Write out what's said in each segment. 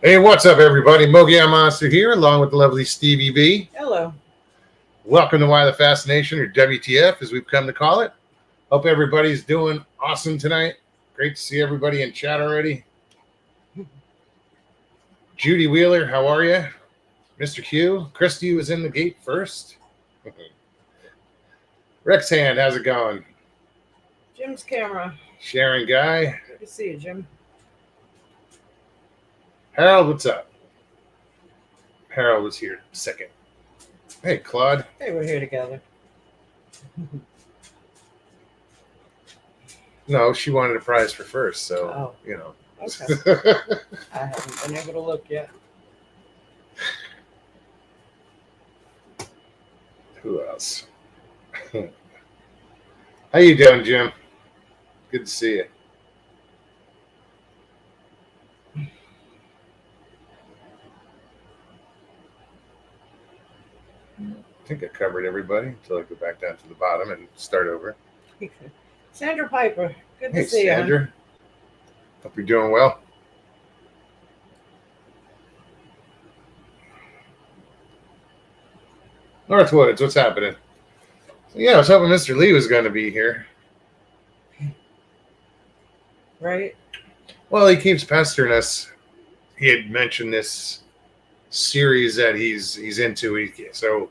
Hey, what's up, everybody? Mogi Monster here, along with the lovely Stevie B. Hello. Welcome to Why the Fascination, or WTF, as we've come to call it. Hope everybody's doing awesome tonight. Great to see everybody in chat already. Judy Wheeler, how are you? Mr. Q, Christy was in the gate first. Rex Hand, how's it going? Jim's camera. Sharon Guy. Good to see you, Jim. Harold, what's up? Harold was here second. Hey, Claude. Hey, we're here together. No, she wanted a prize for first, so, Okay. I haven't been able to look yet. Who else? How you doing, Jim? Good to see you. I think I covered everybody until I go back down to the bottom and start over. Sandra Piper, good Hey, to see Sandra. you. Hope you're doing well. Northwoods, what's happening? Yeah, I was hoping Mr. Lee was going to be here. Right? Well, he keeps pestering us. He had mentioned this series that he's into, so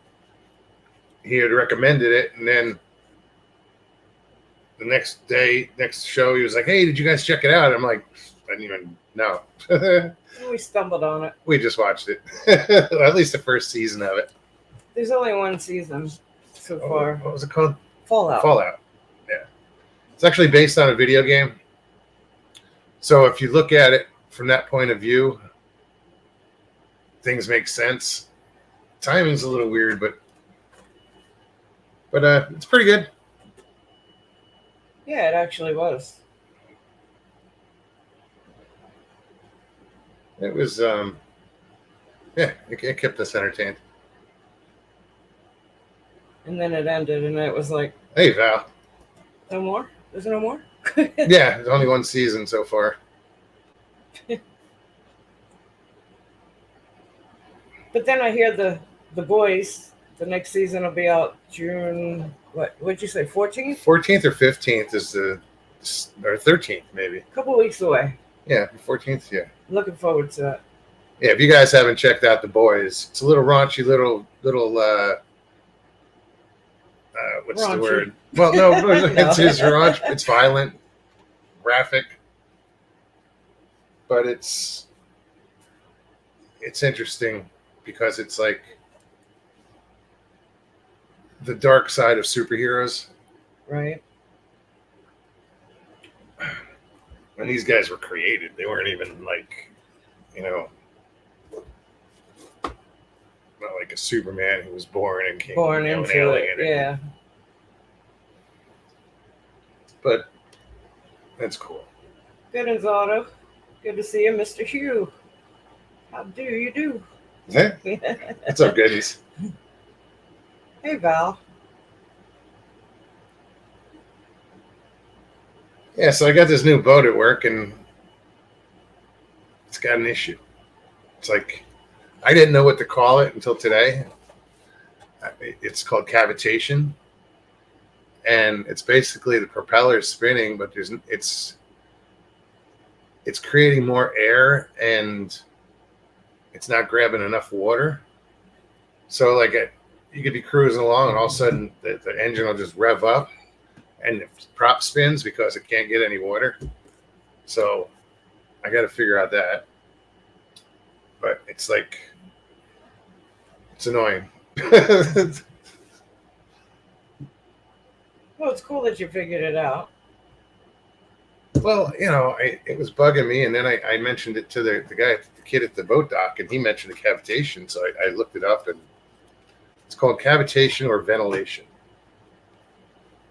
he had recommended it, and then the next show, he was like, "Hey, did you guys check it out?" I'm like, "I didn't even know." We stumbled on it. We just watched it, at least the first season of it. There's only one season so far. What was it called? Fallout. Yeah, it's actually based on a video game. So if you look at it from that point of view, things make sense. Timing's a little weird, but it's pretty good. Yeah, it actually was. It was, it kept us entertained. And then it ended, and it was like, Hey, Val. no more? There's no more? Yeah, there's only one season so far. But then I hear the boys, the next season will be out June, what'd you say, 14th? 14th or 15th is or 13th, maybe. A couple weeks away. Yeah, 14th, yeah. Looking forward to that. Yeah, if you guys haven't checked out The Boys, it's a little raunchy, little what's Raunchy. the word? Well, no, it's raunch. It's violent, graphic, but it's interesting because it's like the dark side of superheroes. Right. When these guys were created, they weren't even like, not like a Superman who was born and came Born an into alien. it, yeah. But that's cool. Good as auto. Good to see you, Mr. Hugh. How do you do? Hey, what's up, goodies? Hey, Val. Yeah, so I got this new boat at work, and it's got an issue. It's like, I didn't know what to call it until today. It's called cavitation, and it's basically the propeller is spinning, but it's creating more air, and it's not grabbing enough water. So like you could be cruising along, and all of a sudden the engine will just rev up, and the prop spins because it can't get any water. So I got to figure out that. But it's like, it's annoying. Well, it's cool that you figured it out. Well, it was bugging me, and then I mentioned it to the kid at the boat dock, and he mentioned the cavitation, so I looked it up, and it's called cavitation or ventilation.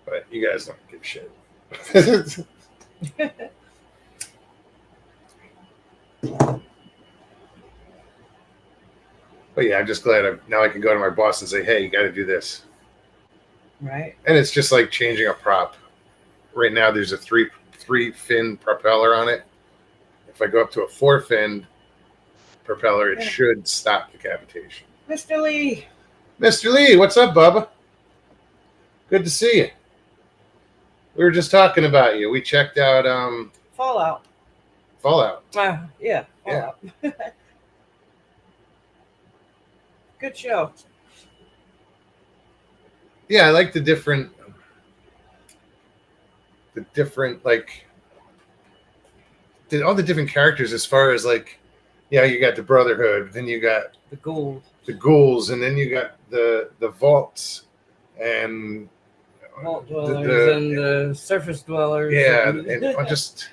But you guys don't give a shit. But yeah, I'm just glad now I can go to my boss and say, "Hey, you got to do this." Right. And it's just like changing a prop. Right now, there's a three fin propeller on it. If I go up to a 4 fin, propeller. It should stop the cavitation. Mr. Lee. Mr. Lee, what's up, Bubba? Good to see you. We were just talking about you. We checked out Fallout. Fallout. Yeah, Fallout. Good show. Yeah, I like the different like all the different characters as far as like, yeah, you got the Brotherhood, then you got The ghouls, and then you got the vaults and vault dwellers and the surface dwellers. yeah, and I just.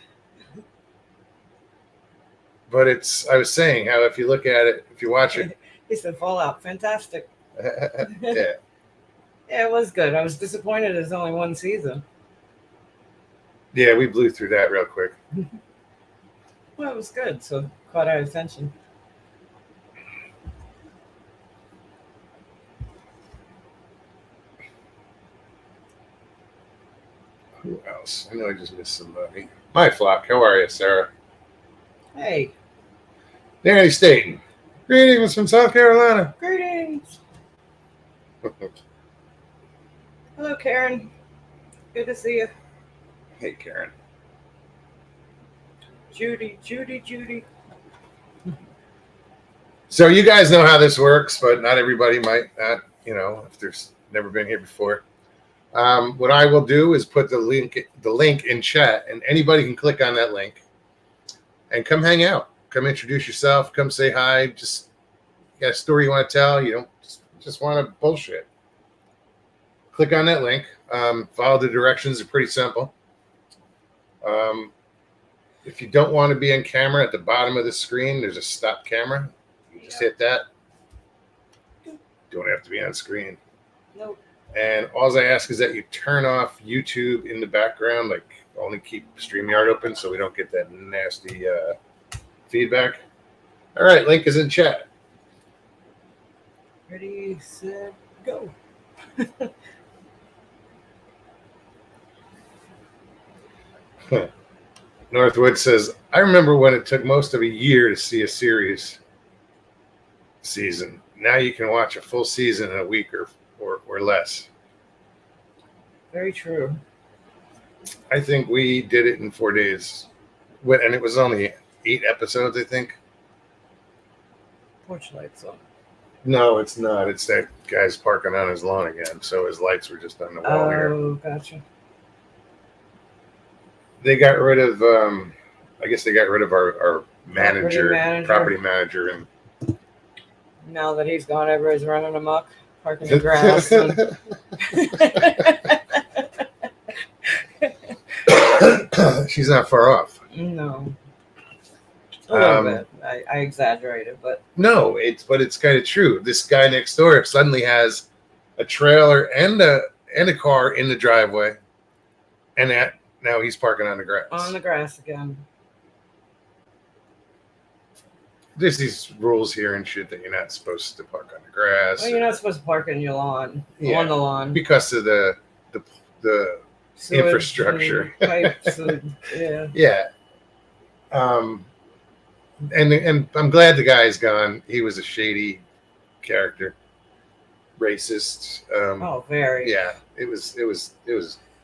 But I was saying how if you look at it, if you watch it, He said Fallout, fantastic. yeah. Yeah, it was good. I was disappointed there's only one season. Yeah, we blew through that real quick. Well, it was good, so caught our attention. Who else? I know I just missed somebody. My flock. How are you, Sarah? Hey, Danny Staten. Greetings from South Carolina. greetings. Hello, Karen. Good to see you. Hey, Karen. Judy. So you guys know how this works, but not everybody might not, if there's never been here before. What I will do is put the link in chat, and anybody can click on that link and come hang out. Come introduce yourself. Come say hi. Just you got a story you want to tell. You don't just want to bullshit. Click on that link. Follow the directions. They're pretty simple. If you don't want to be on camera, at the bottom of the screen, there's a stop camera. You just hit that. Don't have to be on screen. Nope. And all I ask is that you turn off YouTube in the background, like only keep StreamYard open so we don't get that nasty feedback. All right, link is in chat. Ready, set, go. Northwood says, I remember when it took most of a year to see a series season. Now you can watch a full season in a week or less. Very true. I think we did it in 4 days. And it was only 8 episodes, I think. Porch lights on. No, it's not. It's that guy's parking on his lawn again. So his lights were just on the wall here. Oh, gotcha. They got rid of, I guess they got rid of our property manager. And now that he's gone, everybody's running amok, parking in grass. She's not far off. No. A little bit. I exaggerated, but no, it's kind of true. This guy next door suddenly has a trailer and a car in the driveway, and now he's parking on the grass. On the grass again. There's these rules here and shit that you're not supposed to park on the grass. Well, you're not supposed to park in your lawn, on the lawn, because of the sewage infrastructure. and pipes and, yeah. Yeah. And I'm glad the guy's gone. He was a shady character, racist. Oh, very. Yeah, it was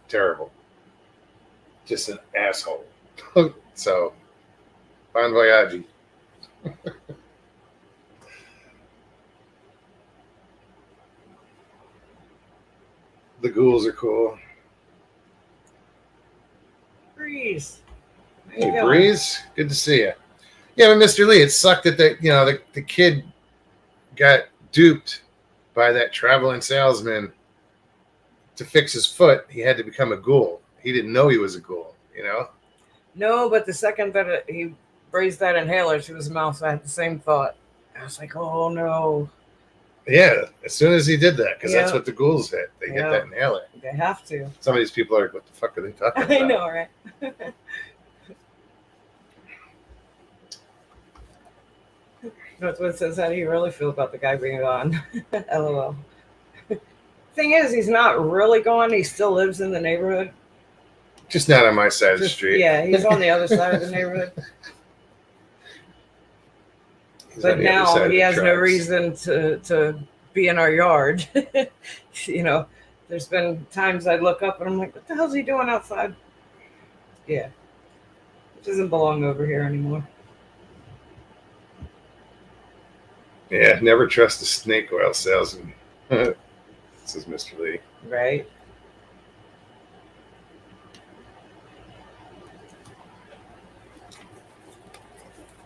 terrible. Just an asshole. So, bon voyage. The ghouls are cool. Breeze. Hey, Breeze. Good to see you. Yeah, but Mr. Lee, it sucked that the kid got duped by that traveling salesman to fix his foot. He had to become a ghoul. He didn't know he was a ghoul, No, but the second that he raised that inhaler to his mouth, I had the same thought. I was like, oh, no. Yeah, as soon as he did that, because that's what the ghouls hit. They get that inhaler. They have to. Some of these people are like, what the fuck are they talking about? I know, right? That's what says, how do you really feel about the guy being gone? LOL. Thing is, he's not really gone. He still lives in the neighborhood. Just not on my side of the street. Yeah, he's on the other side of the neighborhood. He's on But the other side now of he the has no tracks. reason to be in our yard. You know, there's been times I look up and I'm like, what the hell's he doing outside? Yeah. He doesn't belong over here anymore. Yeah, never trust a snake oil salesman. Says Mr. Lee. Right?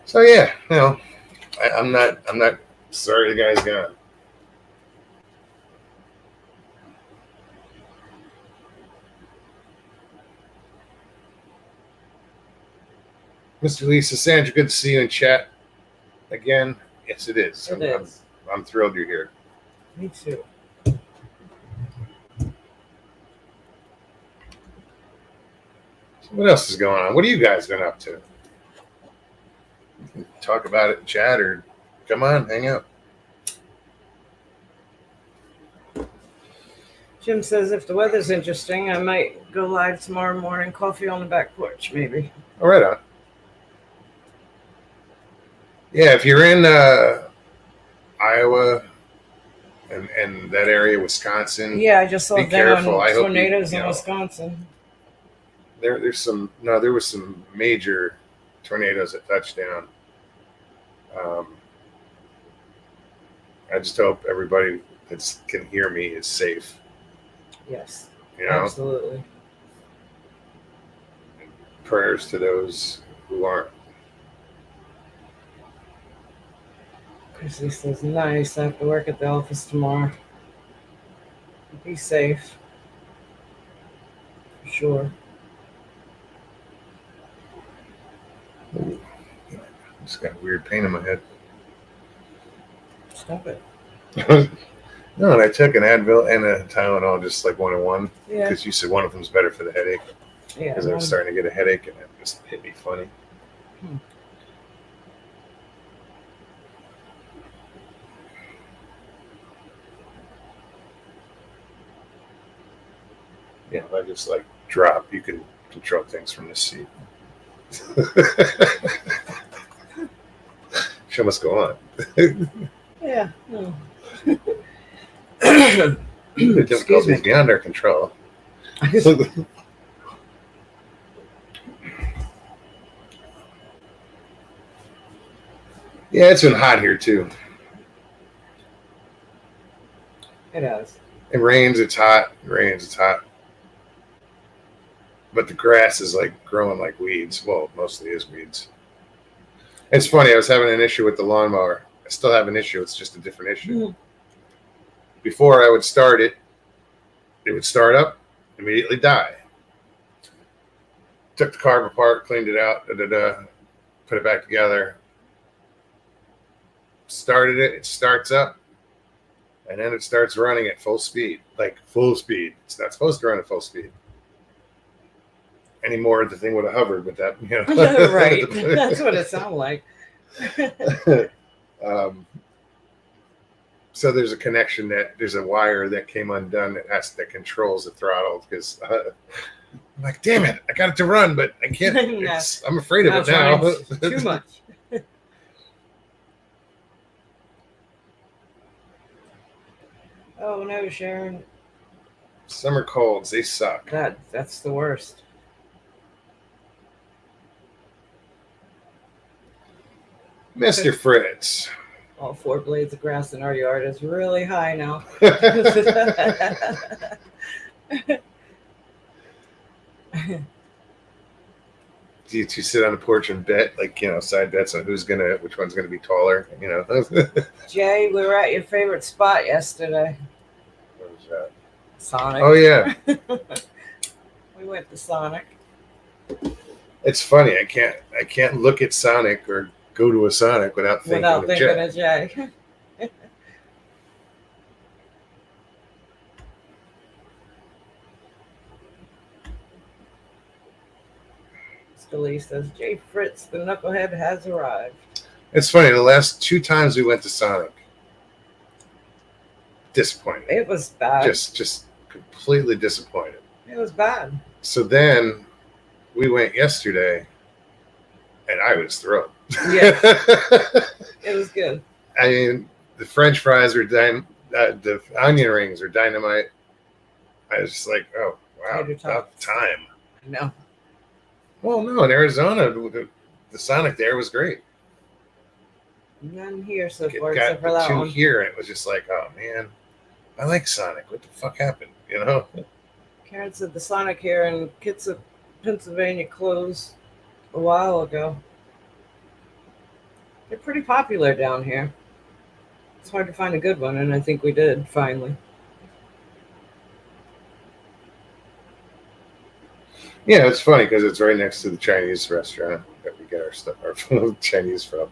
So yeah, I'm not sorry the guy's gone. Mr. Lee says, Sandra, good to see you in chat again. Yes, it is. It is. I'm thrilled you're here. Me too. So what else is going on? What have you guys been up to? You can talk about it in chat or come on, hang out. Jim says if the weather's interesting, I might go live tomorrow morning. Coffee on the back porch, maybe. All right, on. Yeah, if you're in Iowa and that area, Wisconsin, Yeah, I just saw Be them careful. on I hope you- tornadoes you in know. Wisconsin. there was some major tornadoes that touched down. I just hope everybody that can hear me is safe. Yes, You know, absolutely. prayers to those who aren't. Chrissy says, nice. I have to work at the office tomorrow. Be safe. For sure. Ooh, just got a weird pain in my head. Stop it. No, and I took an Advil and a Tylenol, just like 1 and 1, Yeah. because you said one of them's better for the headache. Yeah. Because I was starting to get a headache, and it just hit me funny. Yeah, if I just like drop, you can control things from this seat. Show must go on. Yeah. No. The Excuse difficulty is me. beyond our control. Yeah, it's been hot here too. It has. It rains, it's hot. It rains, it's hot. But the grass is like growing like weeds. Well, mostly is weeds. It's funny. I was having an issue with the lawnmower. I still have an issue. It's just a different issue. Mhm. Before I would start it, it would start up, immediately die. Took the carb apart, cleaned it out, put it back together. Started it, it starts up, and then it starts running at full speed, like full speed. It's not supposed to run at full speed anymore. The thing would have hovered with that, Right. That's what it sounded like. So there's a connection there's a wire that came undone that controls the throttle, because I'm like, damn it, I got it to run, but I can't. No. I'm afraid of it now. Too much. Oh no, Sharon. Summer colds, they suck. That's the worst. Mr. Fritz. All 4 blades of grass in our yard is really high now. Do you two sit on the porch and bet, like, side bets on which one's gonna be taller, Jay, we were at your favorite spot yesterday. What was that? Sonic. Oh yeah, We went to Sonic. it's funny. I can't look at Sonic or go to a Sonic without thinking of Jay. of Jay. Scully says, Jay Fritz, the knucklehead, has arrived. It's funny. The last 2 times we went to Sonic, disappointed. It was bad. Just completely disappointed. It was bad. So then we went yesterday, and I was thrilled. Yeah, it was good. I mean, the French fries were the onion rings are dynamite. I was just like, oh wow, Tater about tots. time. I know. Well, no, in Arizona, the Sonic there was great. None here so It far got except for the that two one. here, and it was just like, oh man, I like Sonic. What the fuck happened? You know? Karen said the Sonic here in Kitsap, Pennsylvania closed a while ago. They're pretty popular down here. It's hard to find a good one, and I think we did finally. Yeah, it's funny because it's right next to the Chinese restaurant that we get our stuff, our Chinese from.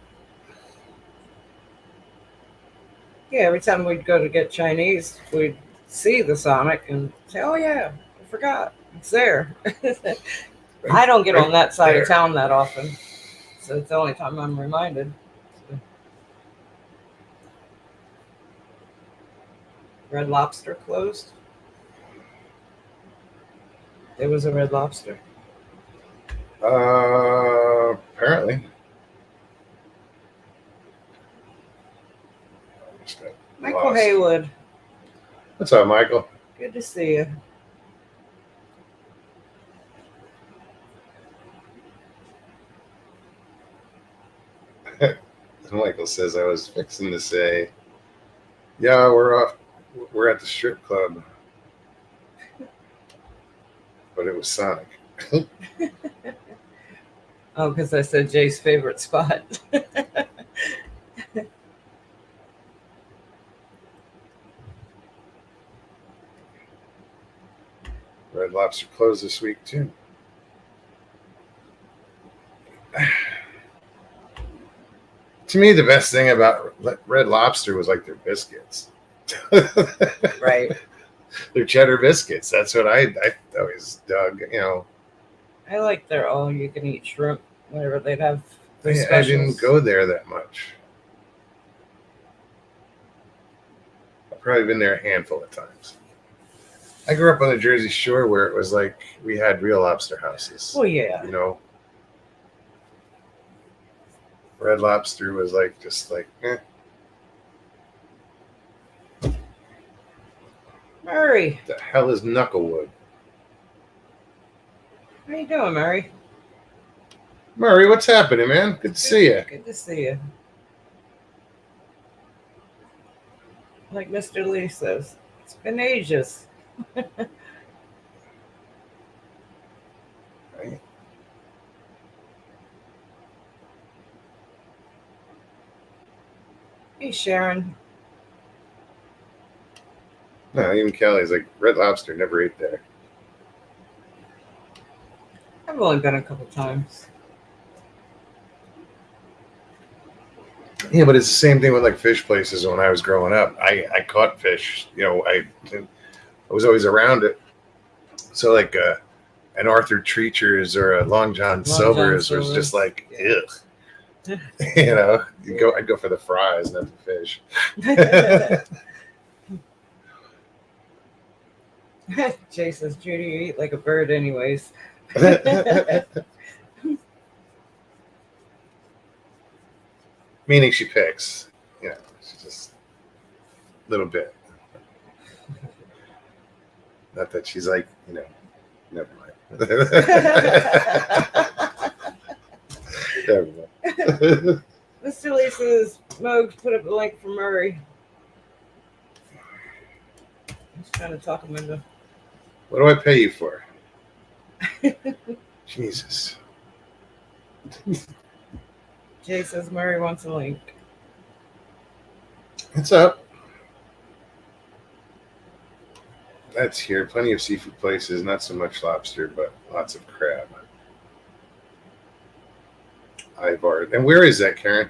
Yeah, every time we'd go to get Chinese, we'd see the Sonic and say, "Oh yeah, I forgot it's there." I don't get on that side of town that often, so it's the only time I'm reminded. Red Lobster closed. There was a Red Lobster. Apparently. Michael Haywood, What's up, Michael? good to see you. Michael says I was fixing to say, yeah, we're off. We're at the strip club, but it was Sonic. Oh, because I said Jay's favorite spot. Red Lobster closed this week too. To me, the best thing about Red Lobster was like their biscuits. Right. Their cheddar biscuits. That's what I always dug. You know, I like their all-you-can-eat shrimp. Whatever they'd have. I didn't go there that much. I've probably been there a handful of times. I grew up on the Jersey Shore where it was like we had real lobster houses. Oh yeah. You know, Red Lobster was like just like, eh. Murray, The hell is Knucklewood? how you doing, Murray? Murray, what's happening, man? Good to see you. Good to see you. Like Mr. Lee says, it's been ages. Right? Hey, Sharon. No, even Kelly's like Red Lobster. Never ate there. I've only been a couple times. Yeah, but it's the same thing with like fish places. When I was growing up, I caught fish. You know, I was always around it. So like an Arthur Treacher's or a Long John Silver's was just like, ugh. You know, I'd go for the fries, not the fish. Jay says, Judy, you eat like a bird anyways. Meaning she picks. You know, she's just a little bit. Not that she's like, you know, never mind. Never mind. Mr. Lee says, Moog, put up a link for Murray. He's trying to talk him into. What do I pay you for? Jesus. Jay says Murray wants a link. What's up? That's here. Plenty of seafood places. Not so much lobster, but lots of crab. Ivar. And where is that, Karen?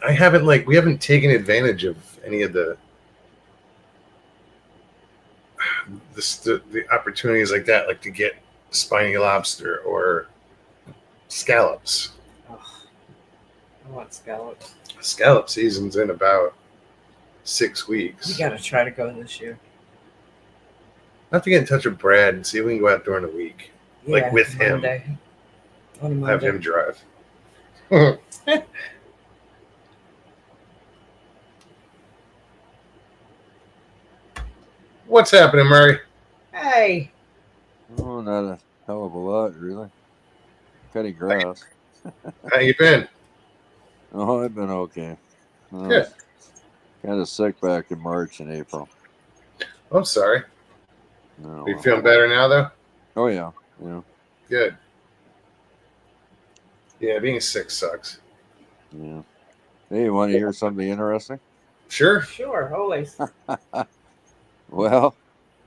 I haven't we haven't taken advantage of any of the opportunities like that, like to get spiny lobster or scallops. Oh, I want scallops. Scallop season's in about 6 weeks. We gotta try to go this year. I have to get in touch with Brad and see if we can go out during the week. Like with him. Monday. On a Have Monday. him drive. What's happening, Murray? Hey, Oh, not a hell of a lot, really. Cutting grass. How you been? Oh, I've been okay. I Good. was kind of sick back in March and April. I'm sorry. Oh, Are you well. feeling better now, though? Oh, yeah. Yeah. Good. Yeah, being sick sucks. Yeah. Hey, you want to hear something interesting? Sure. sure, always. Well,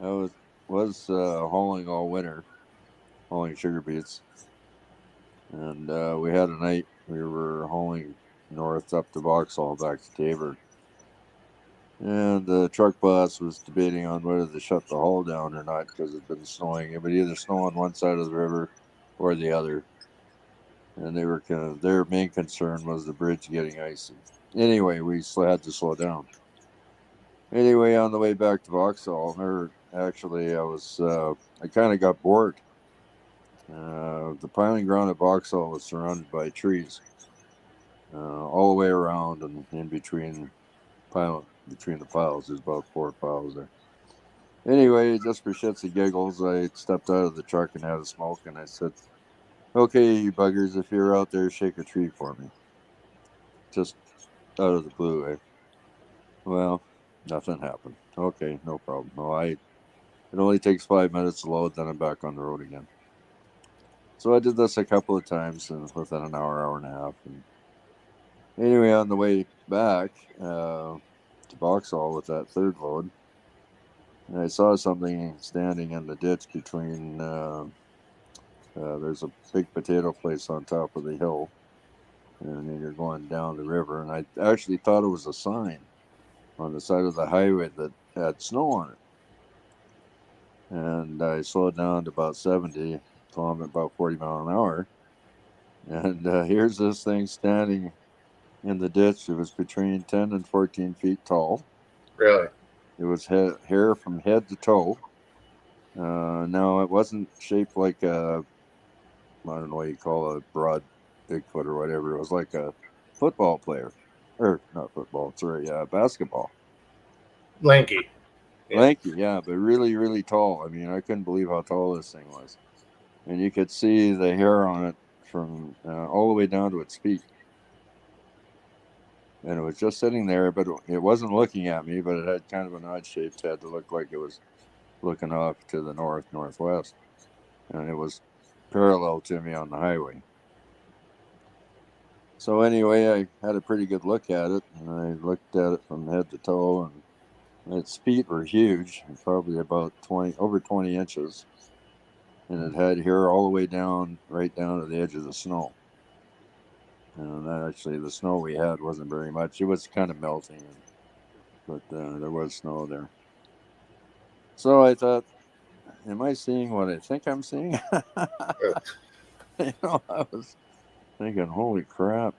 I was hauling all winter, hauling sugar beets, and we had a night we were hauling north up to Vauxhall back to Tabor, and the truck boss was debating on whether to shut the haul down or not because it'd been snowing. It would either snow on one side of the river or the other, and they were their main concern was the bridge getting icy. Anyway, we had to slow down. Anyway, on the way back to Vauxhall, or actually, I kind of got bored. The piling ground at Vauxhall was surrounded by trees all the way around, and in between between the piles, there's about 4 piles there. Anyway, just for shits and giggles, I stepped out of the truck and had a smoke, and I said, "Okay, you buggers, if you're out there, shake a tree for me." Just out of the blue, eh? Well, nothing happened. Okay, no problem. No, it only takes 5 minutes to load, then I'm back on the road again. So I did this a couple of times, and within an hour and a half. And anyway, on the way back to Vauxhall with that third load, I saw something standing in the ditch between. There's a big potato place on top of the hill, and then you're going down the river. And I actually thought it was a sign on the side of the highway that had snow on it. And I slowed down to about 70, so I'm at about 40 miles an hour. And here's this thing standing in the ditch. It was between 10 and 14 feet tall. Really? It was hair from head to toe. Now, it wasn't shaped like I don't know what you call a broad Bigfoot or whatever. It was like a football player. Or not football, sorry, basketball. Lanky. Yeah. Lanky, yeah, but really, really tall. I mean, I couldn't believe how tall this thing was. And you could see the hair on it from all the way down to its feet. And it was just sitting there, but it wasn't looking at me, but it had kind of an odd shaped head to look like it was looking off to the northwest. And it was parallel to me on the highway. So anyway, I had a pretty good look at it, and I looked at it from head to toe, and its feet were huge, probably about over 20 inches. And it had hair all the way down, right down to the edge of the snow. And actually, the snow we had wasn't very much. It was kind of melting, but there was snow there. So I thought, am I seeing what I think I'm seeing? I was thinking, holy crap.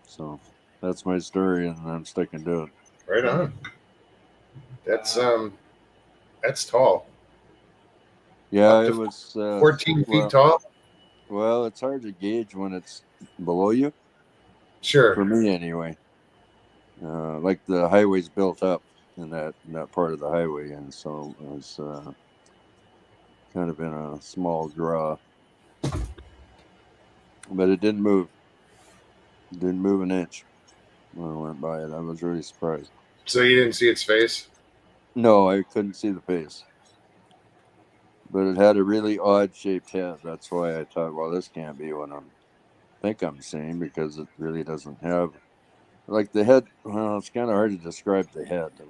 So that's my story, and I'm sticking to it. Right on. That's tall. Yeah, it was 14 feet tall. Well, it's hard to gauge when it's below you. Sure. For me, anyway. Like the highway's built up in that part of the highway, and so it was kind of in a small draw. But it didn't move. It didn't move an inch when I went by it. I was really surprised. So you didn't see its face? No, I couldn't see the face. But it had a really odd shaped head. That's why I thought, well, this can't be what I'm seeing, because it really doesn't have like the head. Well, it's kind of hard to describe the head. It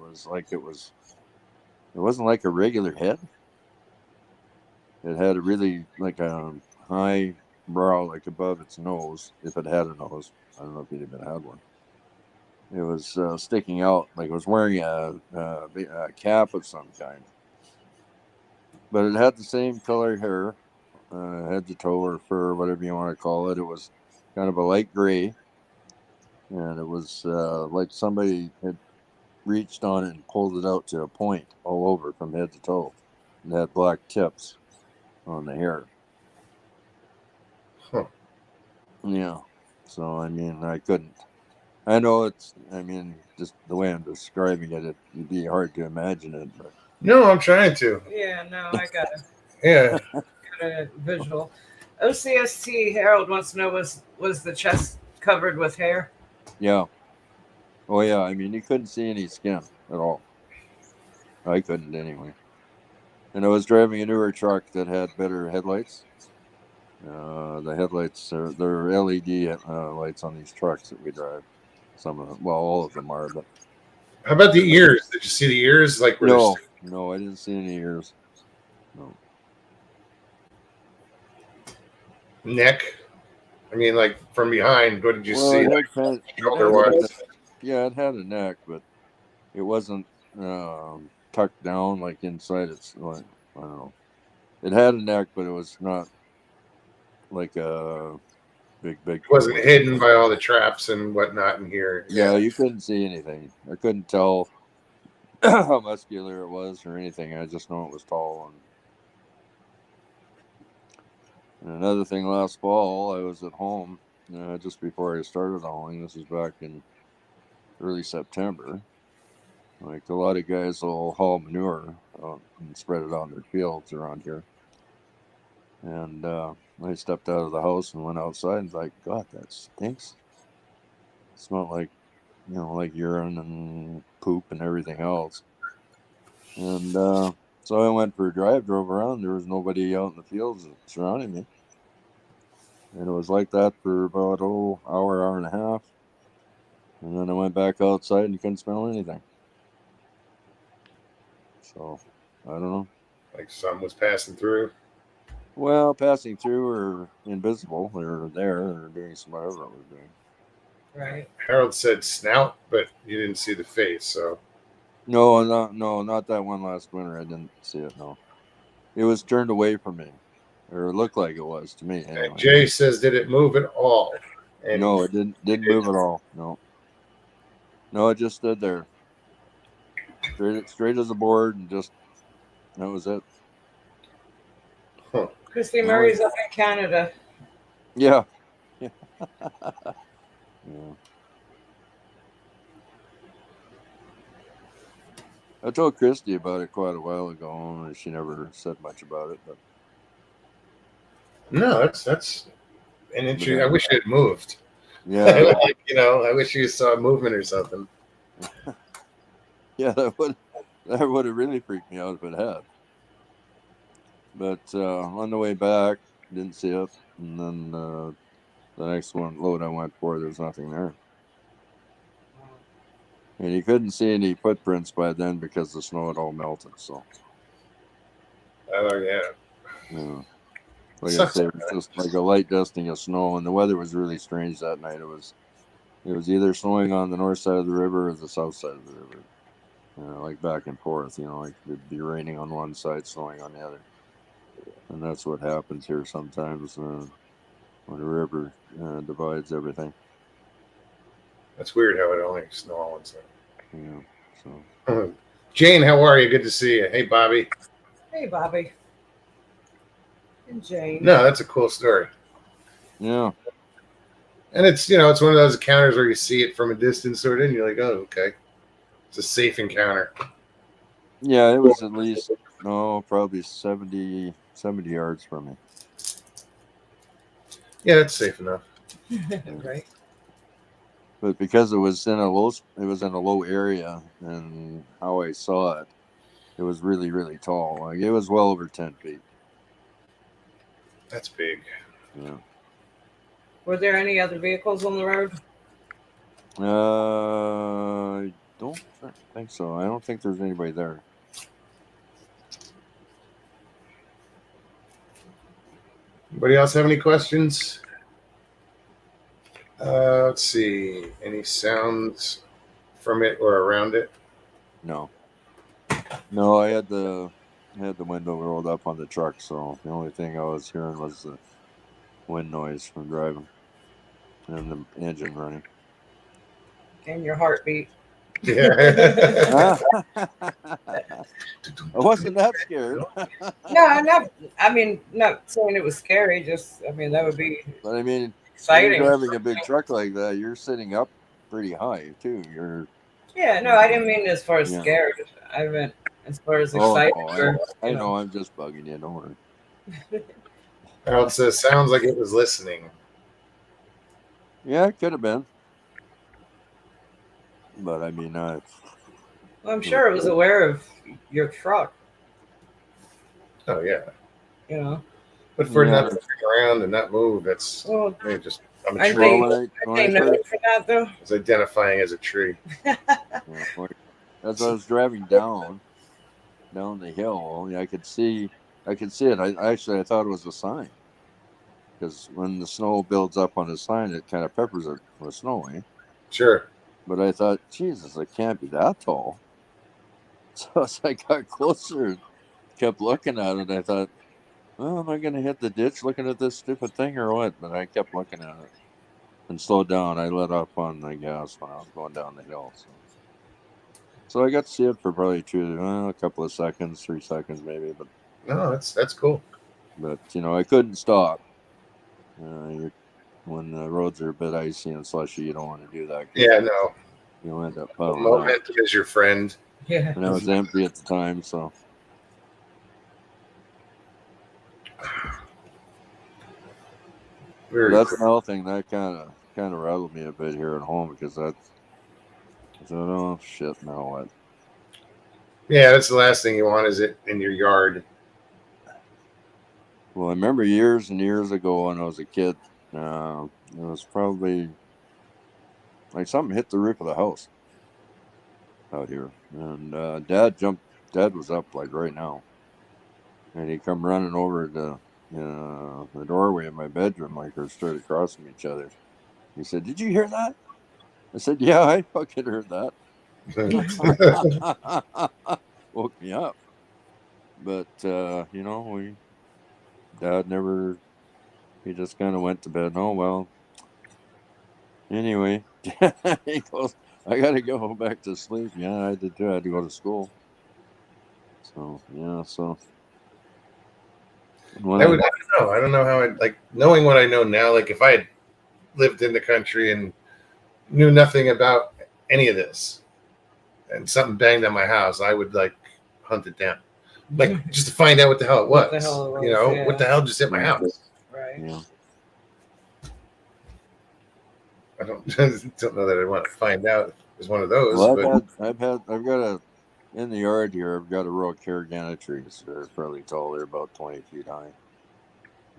wasn't like a regular head. It had a really like a high brow, like above its nose, if it had a nose. I don't know if it even had one. It was sticking out, like it was wearing a cap of some kind. But it had the same color hair, head to toe or fur, whatever you want to call it. It was kind of a light gray, and it was like somebody had reached on it and pulled it out to a point all over from head to toe. And had black tips on the hair. Huh. Yeah. So, I mean, I couldn't. I know it's, I mean, just the way I'm describing it, it'd be hard to imagine it. But No, I'm trying to. Yeah, no, I got Yeah. a visual. OCST Harold wants to know, was the chest covered with hair? yeah. Oh, yeah. I mean, you couldn't see any skin at all. I couldn't anyway. And I was driving a newer truck that had better headlights. The headlights they're LED lights on these trucks that we drive. Some of them, well, all of them are, but How about the ears? Did you see the ears? Like where no, I didn't see any ears. No. neck? I mean, like from behind. What did you see? It Like, had kind of, shoulder wise? yeah, it had a neck, but it wasn't tucked down like inside. It's like, I don't know. It had a neck, but it was not like a big. It wasn't hidden by all the traps and whatnot in here. Yeah, you couldn't see anything. I couldn't tell how muscular it was or anything. I just know it was tall. And another thing, last fall, I was at home just before I started hauling. This was back in early September. Like a lot of guys will haul manure and spread it on their fields around here. And I stepped out of the house and went outside and was like, God, that stinks. It smelled like, like urine and poop and everything else. And so I went for a drive, drove around. There was nobody out in the fields surrounding me. And it was like that for about, hour and a half. And then I went back outside and you couldn't smell anything. So, I don't know. Like something was passing through. Well, passing through or invisible. They were there or doing some whatever it was doing. Right. Harold said snout, but you didn't see the face. So No, not that one last winter. I didn't see it, no. It was turned away from me. Or it looked like it was to me. Anyway. and Jay says, did it move at all? And No, it didn't move at all. No, it just stood there. Straight as a board, and just that was it. Christy Murray's up in Canada. Yeah. Yeah. I told Christy about it quite a while ago, and she never said much about it. But no, that's an interesting. I wish it had moved. yeah, I wish you saw movement or something. yeah, that would have really freaked me out if it had. But on the way back, didn't see it, and then the next load I went for, there was nothing there. And you couldn't see any footprints by then because the snow had all melted. So. Oh yeah. Yeah. Like I say, it was just like a light dusting of snow, and the weather was really strange that night. It was either snowing on the north side of the river or the south side of the river, like back and forth. Like it'd be raining on one side, snowing on the other, and that's what happens here sometimes when the river divides everything. That's weird how it only snow on one side. Yeah. So. Jane, how are you? Good to see you. Hey, Bobby. Hey, Bobby. And Jane. No, that's a cool story. Yeah. And it's it's one of those encounters where you see it from a distance, sort of, and you're like, oh, okay, it's a safe encounter. Yeah, it was at least probably 70 yards from me. Yeah, that's safe enough. Right. But because it was in a low area, and how I saw it, it was really, really tall. Like it was well over 10 feet. That's big. Yeah. Were there any other vehicles on the road? I don't think so. I don't think there's anybody there. Anybody else have any questions? Let's see. Any sounds from it or around it? No. No, I had the window rolled up on the truck, so the only thing I was hearing was the wind noise from driving and the engine running. And your heartbeat. Yeah. I wasn't that scared. No, I'm not. I mean, not saying it was scary. Just, I mean, that would be But I mean, when you're exciting. driving a big truck like that, you're sitting up pretty high too. Yeah, no, I didn't mean as far as Yeah. scared. I meant as far as Oh excited. no, Or, I you know. I'm just bugging you. Don't worry. Well, it says, sounds like it was listening. Yeah, it could have been. But I mean, Well, I'm sure it was aware of your truck. Oh yeah, You know. but for it Yeah. not to turn around and not move, that's Well, just I'm a I tree. think- when they I know first, for that though. It's identifying as a tree. yeah, as I was driving down the hill, I could see it. I thought it was a sign because when the snow builds up on the sign, it kind of peppers it with snow. Sure. But I thought, Jesus, it can't be that tall. So as I got closer and kept looking at it, I thought, well, am I going to hit the ditch looking at this stupid thing or what? But I kept looking at it and slowed down. I let up on the gas when I was going down the hill. So I got to see it for probably a couple of seconds, 3 seconds maybe. No, that's cool. But I couldn't stop. When the roads are a bit icy and slushy, you don't want to do that. Yeah, no. You'll end up piling up. Momentum is your friend. Yeah. And I was empty at the time, so. That's another thing that kind of rattled me a bit here at home because I thought, oh shit, now what? Yeah, that's the last thing you want, is it in your yard. Well, I remember years and years ago when I was a kid, it was probably like something hit the roof of the house out here, and Dad was up like right now, and he come running over to the doorway of my bedroom, like we're straight across from each other. He said, "Did you hear that?" I said, "Yeah, I fucking heard that." Woke me up. But Dad never, he just kind of went to bed. Oh well. Anyway, he goes, I gotta go back to sleep. Yeah, I did too. I had to go to school. So yeah, I don't know. I don't know how knowing what I know now. Like if I had lived in the country and knew nothing about any of this, and something banged on my house, I would hunt it down, just to find out what the hell it was. What the hell it was, yeah. What the hell just hit my house? Right. Yeah. I don't know that I want to find out. It's one of those. Well, but I've got in the yard here. I've got a row of Caragana trees. They're fairly tall. They're about 20 feet high.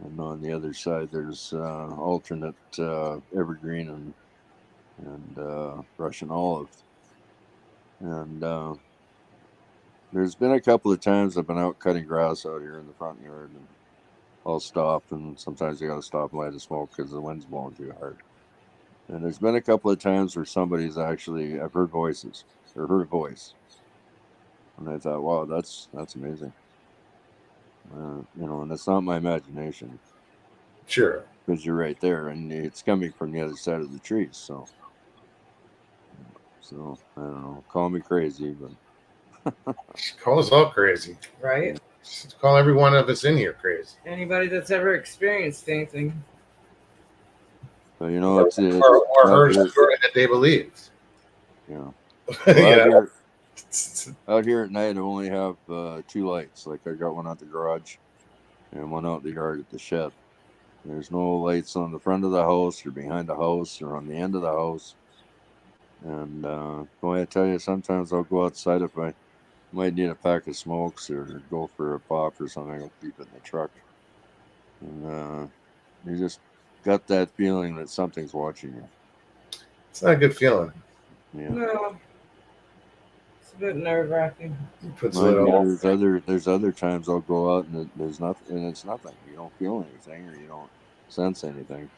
And on the other side, there's alternate evergreen and Russian olive. And there's been a couple of times I've been out cutting grass out here in the front yard, and I'll stop, and sometimes I got to stop and light a smoke because the wind's blowing too hard. And there's been a couple of times where I've heard voices or heard a voice, and I thought, wow, that's amazing. And it's not my imagination. sure. Because you're right there, and it's coming from the other side of the trees. So I don't know. Call me crazy, but Call us all crazy. Right. Just call every one of us in here crazy. Anybody that's ever experienced anything. but it's Or heard a story that they believed. yeah. You know? Out here at night, I only have 2 lights. Like I got one out the garage and one out the yard at the shed. There's no lights on the front of the house or behind the house or on the end of the house. And boy, I tell you, sometimes I'll go outside if I might need a pack of smokes or go for a pop or something. I'll keep it in the truck. And you just got that feeling that something's watching you. It's not a good feeling. Yeah. No. It's a bit nerve wracking. Puts a little. There's other times I'll go out and there's nothing, and it's nothing. You don't feel anything or you don't sense anything.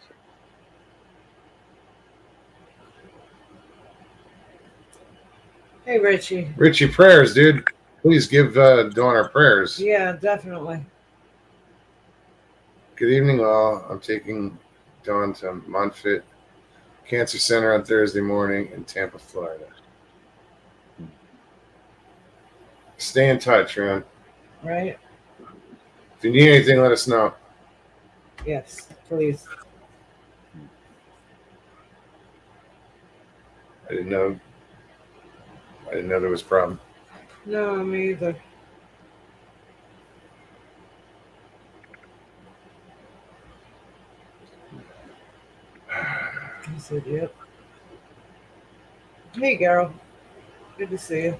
Hey, Richie. Richie, prayers, dude. Please give Dawn our prayers. Yeah, definitely. Good evening, all. I'm taking Dawn to Monfort Cancer Center on Thursday morning in Tampa, Florida. Stay in touch, man. right? If you need anything, let us know. Yes, please. I didn't know there was a problem. No, me either. I said, yep. Hey, Carol. Good to see you.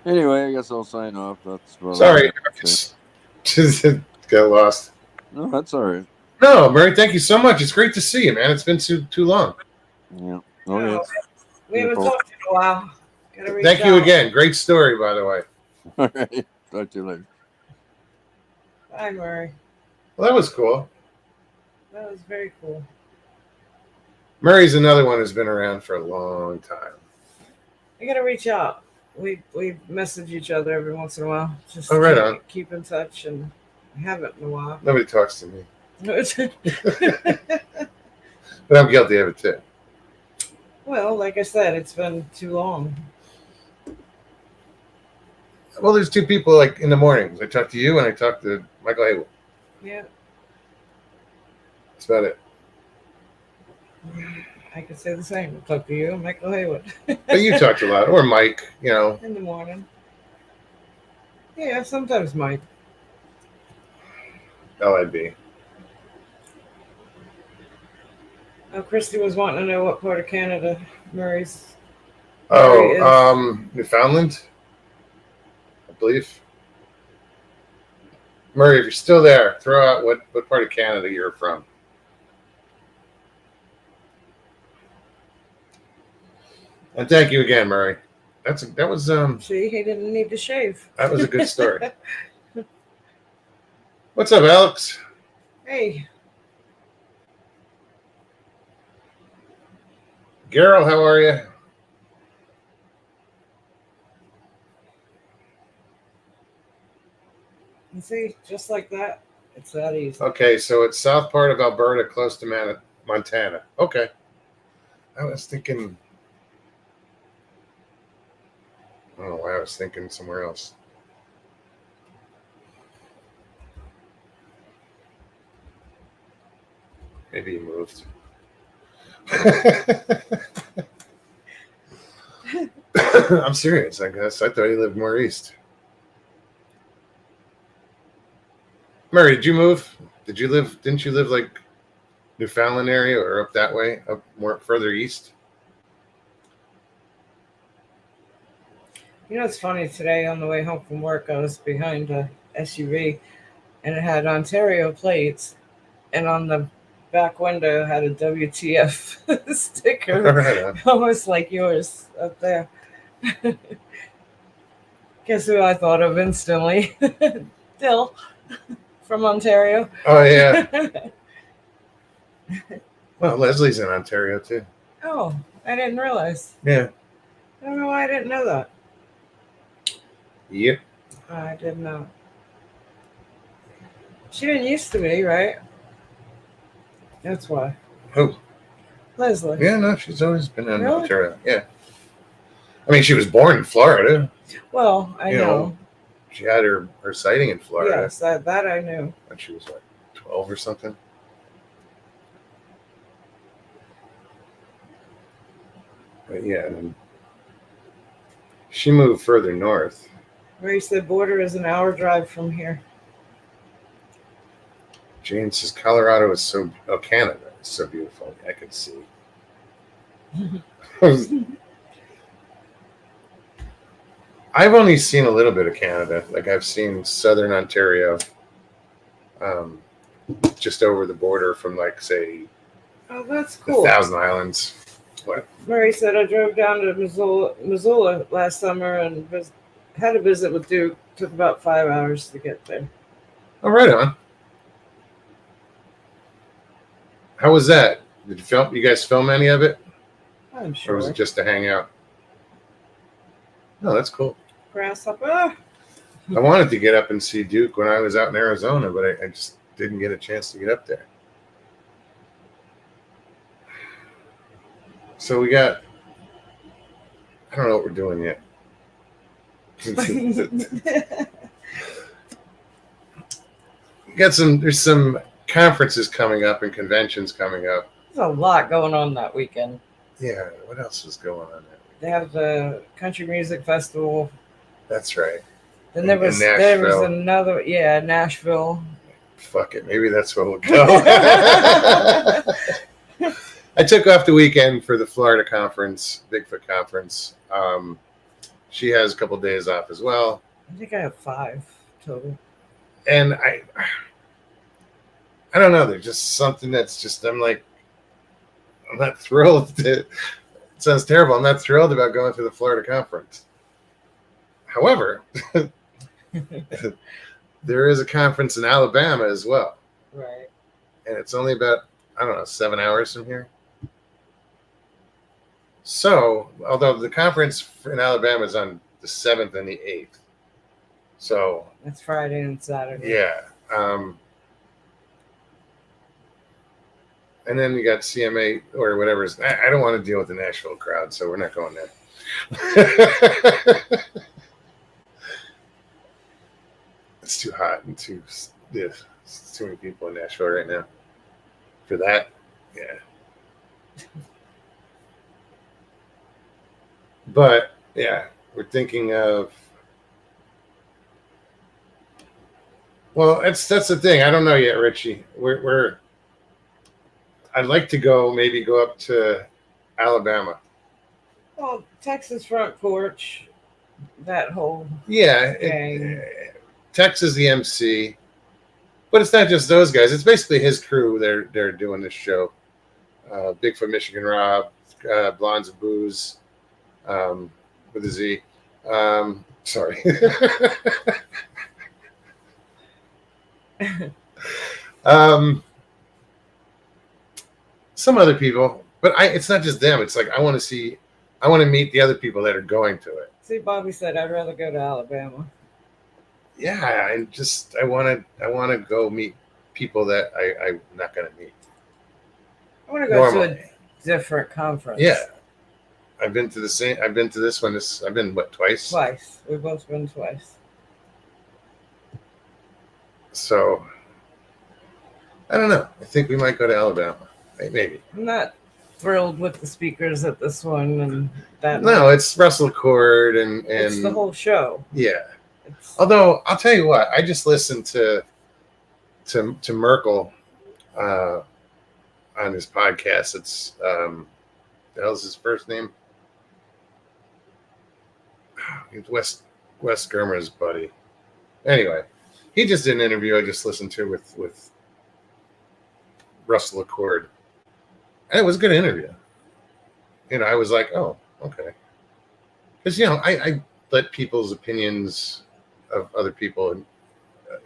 Anyway, I guess I'll sign off. That's about all I Sorry, have to say. just got lost. No, that's all right. No, Murray, thank you so much. It's great to see you, man. It's been too long. Yeah. No, Okay. we haven't Beautiful. talked in a while. Gotta reach Thank you out. again. Great story, by the way. All right. Talk to you later. Bye, Murray. Well, that was cool. That was very cool. Murray's another one who's been around for a long time. I gotta reach out. We message each other every once in a while. Just Oh, right on. keep in touch, and we haven't in a while. Nobody talks to me, but I'm guilty of it too. Well, like I said, it's been too long. Well, there's two people like in the mornings. I talk to you and I talk to Michael Haywood. Yeah, That's about it. I could say the same. I'll talk to you, Michael Haywood, But you talked a lot, or Mike. You know, in the morning. Yeah, sometimes Mike. LIB. Oh, Christy was wanting to know what part of Canada Murray's. Oh, Murray is. Newfoundland, I believe. Murray, if you're still there, throw out what part of Canada you're from. And thank you again, Murray. That was See, he didn't need to shave. a good story. What's up, Alex? Hey, Gerald, how are you? and see, just like that, it's that easy. Okay, so it's south part of Alberta, close to Montana. Okay. I was thinking, I don't know why I was thinking somewhere else. Maybe he moved. I'm serious, I guess. I thought he lived more east. Murray, did you move? Didn't you live like Newfoundland area or up that way, up more further east? You know, it's funny. Today on the way home from work, I was behind a SUV, and it had Ontario plates, and on the back window had a WTF sticker, Right on. almost like yours up there. Guess who I thought of instantly? Dill from Ontario. Oh yeah. Well, Leslie's in Ontario too. Oh, I didn't realize. Yeah. I don't know why I didn't know that. Yep. I didn't know. She didn't used to be, right? That's why. Oh. Leslie. Yeah, no, she's always been in Really? Ontario. Yeah. I mean, she was born in Florida. Well, I You know. know, she had her sighting in Florida Yes, that I knew. when she was like 12 or something. But yeah, and then she moved further north. Where you said border is an hour drive from here. Jane says Colorado is Canada is so beautiful. I could see. I've only seen a little bit of Canada. Like I've seen southern Ontario, just over the border from like say Oh, that's the cool. Thousand Islands. What? Murray said I drove down to Missoula last summer and had a visit with Duke. Took about 5 hours to get there. Oh, right on. How was that? Did you guys film any of it, I'm or sure. was it just to hang out? No, that's cool. Grasshopper. I wanted to get up and see Duke when I was out in Arizona, but I just didn't get a chance to get up there. So I don't know what we're doing yet. There's some conferences coming up and conventions coming up. There's a lot going on that weekend. Yeah, what else is going on that week? They have the country music festival. That's right. Then there In was Nashville. another, yeah, Nashville. Fuck it, maybe that's where we'll go. I took off the weekend for the Florida conference, Bigfoot conference. She has a couple days off as well, I think I have 5 total. and I don't know. There's just something that's just I'm not thrilled. It sounds terrible. I'm not thrilled about going to the Florida conference. However, there is a conference in Alabama as well, Right. and it's only about 7 hours from here. So, although the conference in Alabama is on the 7th and the 8th, so That's Friday and Saturday. yeah. And then you got CMA or whatever. I don't want to deal with the Nashville crowd, so we're not going there. It's too hot and it's too many people in Nashville right now. For that, yeah. But yeah, we're thinking of. Well, that's the thing. I don't know yet, Richie. I'd like to maybe go up to Alabama. Well, Texas Front Porch, that whole Yeah, gang. Tex is the MC, but it's not just those guys. It's basically his crew. They're doing this show. Bigfoot Michigan Rob, Blondes and Booze, with a Z. Sorry. Some other people, but it's not just them. It's like I want to meet the other people that are going to it. See, Bobby said I'd rather go to Alabama. Yeah, and just I want to go meet people that I'm not going to meet. I want to go to Normally. a different conference. Yeah, I've been to this one. I've been twice. Twice. We've both been twice. So I don't know. I think we might go to Alabama. Maybe. I'm not thrilled with the speakers at this one and that. No, it's Russell Cord and It's the whole show. yeah. It's, Although I'll tell you what, I just listened to Merkel on his podcast. It's the hell's his first name? Wes Germer's buddy. Anyway, he just did an interview I just listened to with Russell Accord. And it was a good interview. I was like, oh, okay. Because, I let people's opinions of other people,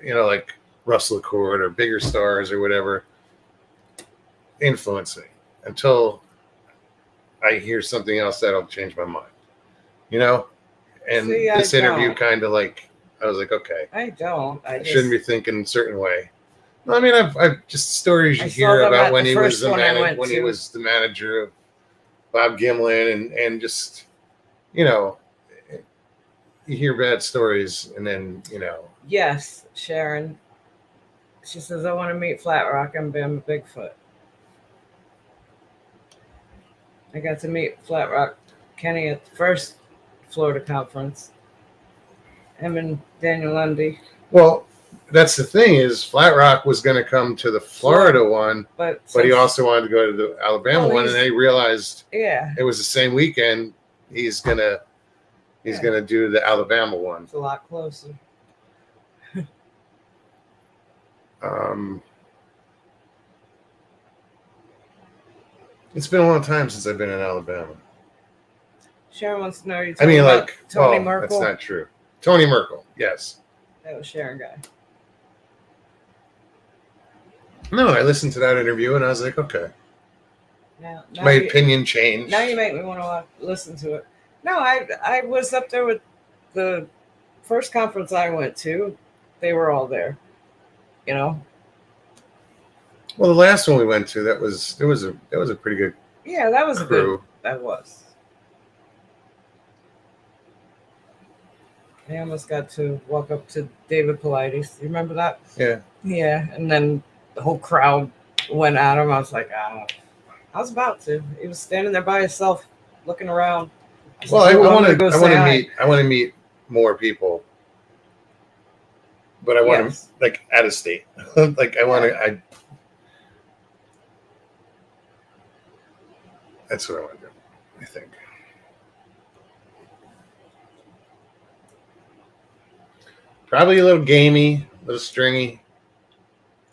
like Russell Accord or bigger stars or whatever, influence me until I hear something else that'll change my mind. And See, this I interview don't. kind of I was like, okay, I don't. I shouldn't be thinking a certain way. No, I mean, I've just stories you I saw hear them about at when the he was first one I went when he to. was the manager of Bob Gimlin and just, you hear bad stories and then, Yes, Sharon. She says, I want to meet Flat Rock and Bama Bigfoot. I got to meet Flat Rock Kenny at the first Florida conference. Him and Daniel Lundy. Well, that's the thing is Flat Rock was going to come to the Florida one, But but he since- also wanted to go to the Alabama Well, one, and then he realized yeah, it was the same weekend. He's gonna do the Alabama one. it's a lot closer. It's been a long time since I've been in Alabama. Sharon wants to know you I talking mean, about Tony that's Merkel. not true. Tony Merkel, yes. That was Sharon guy. No, I listened to that interview and I was like, okay, Now my you- opinion changed. Now you make me want to listen to it. No, I was up there with the first conference I went to. They were all there. Well, the last one we went to, that was a pretty good Yeah, that was a good. crew. That was. I almost got to walk up to David Paulides. You remember that? Yeah. Yeah, and then the whole crowd went at him. I was like, ah. I was about to. He was standing there by himself, looking around. was Well, like, I "Oh, I'm want gonna to. go say hi." I want to meet more people, but I want Yes. to like out of state. Like I want to. That's what I want to do. I think. Probably a little gamey, a little stringy,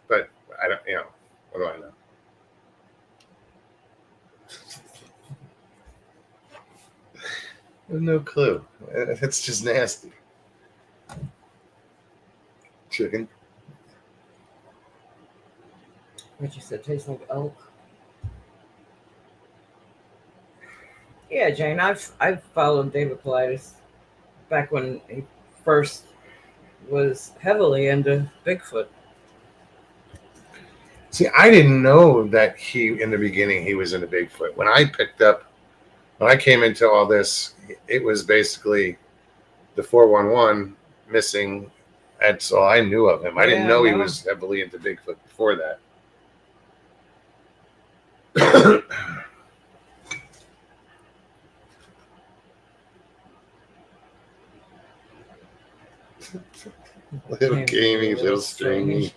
but I don't. You know, what do I know? I have no clue. It's just nasty. Chicken. What you said tastes like elk. Yeah, Jane, I've followed David Paulides back when he first was heavily into Bigfoot. See, I didn't know that in the beginning, he was into Bigfoot. When I came into all this, it was basically the 411 missing. That's all I knew of him. I didn't Yeah, know he no. was heavily into Bigfoot before that. Little gamey, little stringy.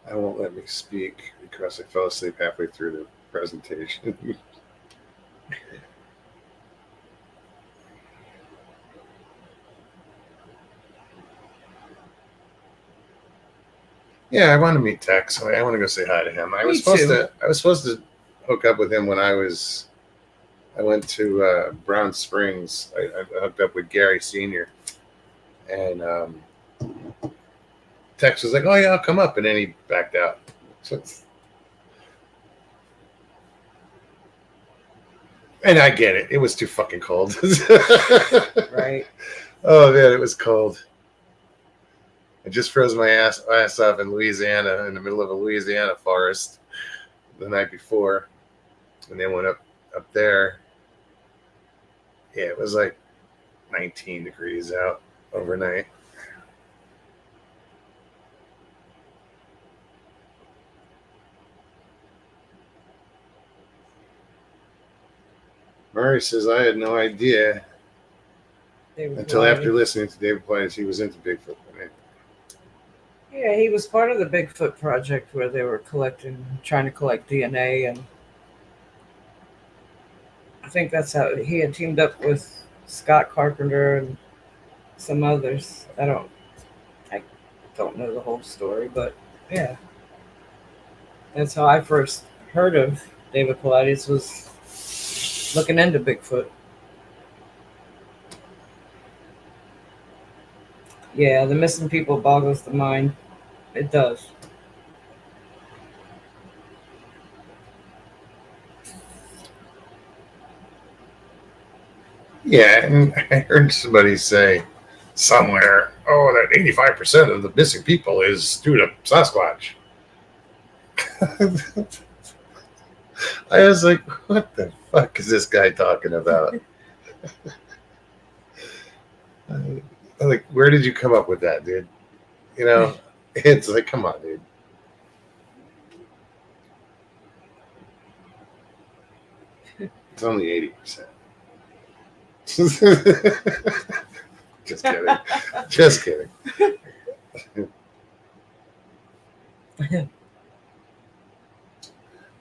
I won't let me speak because I fell asleep halfway through the presentation. Yeah, I want to meet Tex. I want to go say hi to him. I was supposed to hook up with him when I went to Brown Springs. I hooked up with Gary Sr. and Tex was like, "Oh yeah, I'll come up," and then he backed out. And I get it; it was too fucking cold. Right. Oh man, it was cold. I just froze my ass off in Louisiana, in the middle of a Louisiana forest, the night before, and then went up there. Yeah, it was like 19 degrees out overnight. Murray says, I had no idea until after listening to David Paulides he was into Bigfoot. Yeah, he was part of the Bigfoot project where they were trying to collect DNA, and I think that's how he had teamed up with Scott Carpenter and some others. I don't know the whole story, but yeah, that's how I first heard of David Paulides, was looking into Bigfoot. Yeah, the missing people boggles the mind. It does. Yeah, and I heard somebody say somewhere, "Oh, that 85% of the missing people is due to Sasquatch." I was like, "What the fuck is this guy talking about?" I'm like, where did you come up with that, dude? You know, it's like, come on, dude. It's only 80%. Just kidding. Just kidding.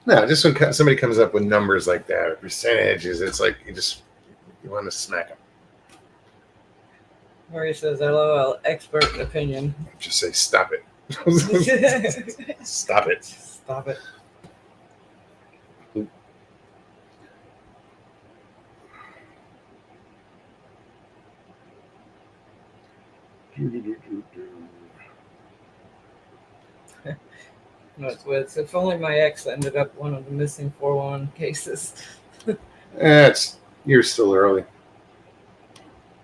No, just when somebody comes up with numbers like that or percentages, it's like you want to smack them. Marie says, "LOL, expert opinion." Just say, stop it. Stop it. Stop it. No, it's weird. If only my ex ended up one of the missing 411 cases. You're still early.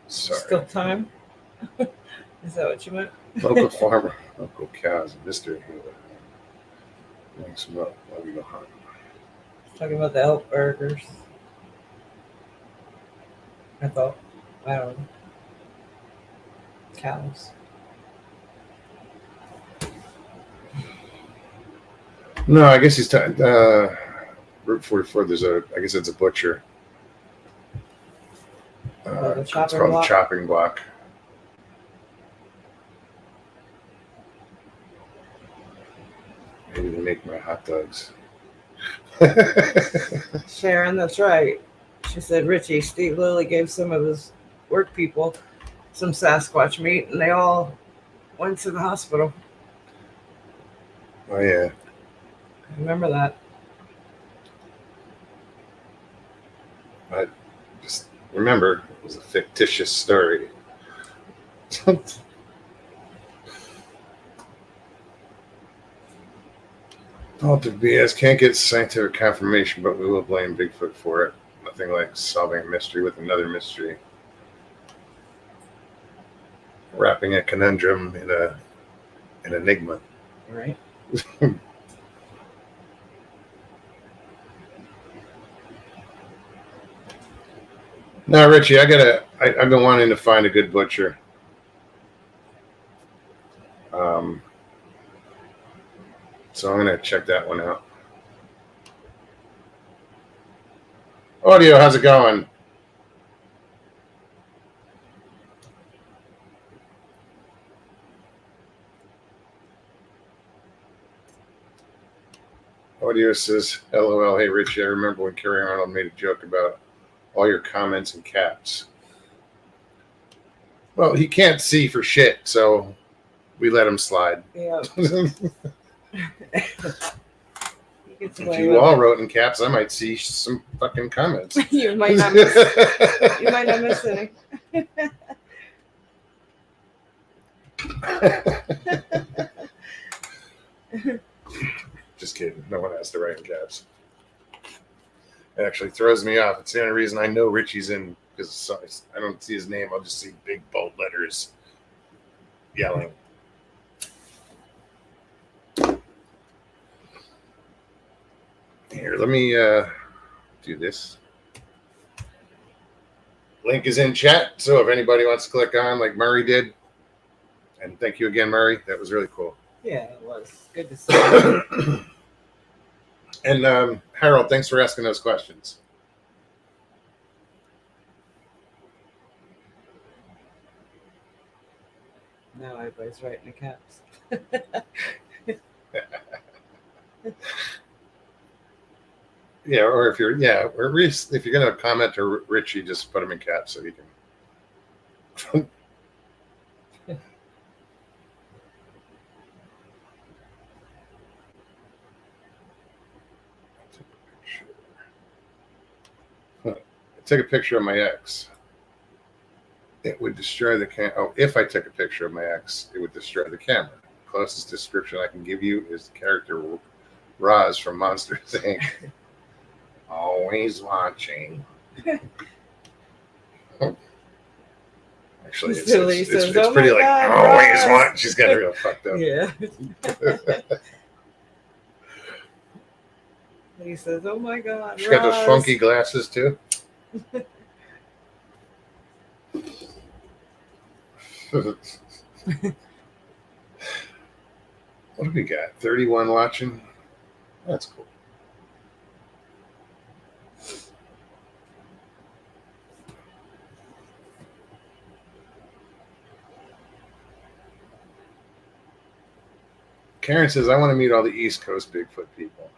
Sorry. Still time? Is that what you meant? Local farmer, local cows, mystery. Thanks a lot. Let me go hunt. Talking about the elk burgers. I thought, I don't know. Cows. No, I guess he's Route 44. I guess it's a butcher. The It's chopping called block? the chopping block. Maybe they make my hot dogs. Sharon, that's right. She said, Richie, Steve Lilly gave some of his work people some Sasquatch meat, and they all went to the hospital. Oh yeah. I remember that. But just remember, it was a fictitious story. Politics BS can't get scientific confirmation, but we will blame Bigfoot for it. Nothing like solving a mystery with another mystery. Wrapping a conundrum in an enigma. Right. Now, Richie, I've been wanting to find a good butcher. So I'm gonna check that one out. Audio, how's it going? Audio says, LOL, hey Richie, I remember when Kerry Arnold made a joke about all your comments in caps. Well, he can't see for shit, so we let him slide. Yeah. If you all wrote in caps, I might see some fucking comments. You might not miss any. Just kidding. No one has to write in caps. It actually throws me off. It's the only reason I know Richie's in, because I don't see his name. I'll just see big bold letters yelling. Here, let me do this. Link is in chat, so if anybody wants to click on, like Murray did, and thank you again, Murray. That was really cool. Yeah, it was good to see you. And Harold, thanks for asking those questions. Now everybody's writing in caps. Yeah, or if you're gonna comment to Richie, just put him in caps so he can. Take a picture of my ex. It would destroy the camera. Oh, if I took a picture of my ex, it would destroy the camera. Closest description I can give you is the character Roz from Monsters Inc. Always watching. Actually, it's "Oh pretty my like God, always Roz." watching. She's got it real fucked up. Yeah. He says, "Oh my God, She's got those Roz." funky glasses too. What do we got? 31 watching. That's cool. Karen says, I want to meet all the East Coast Bigfoot people.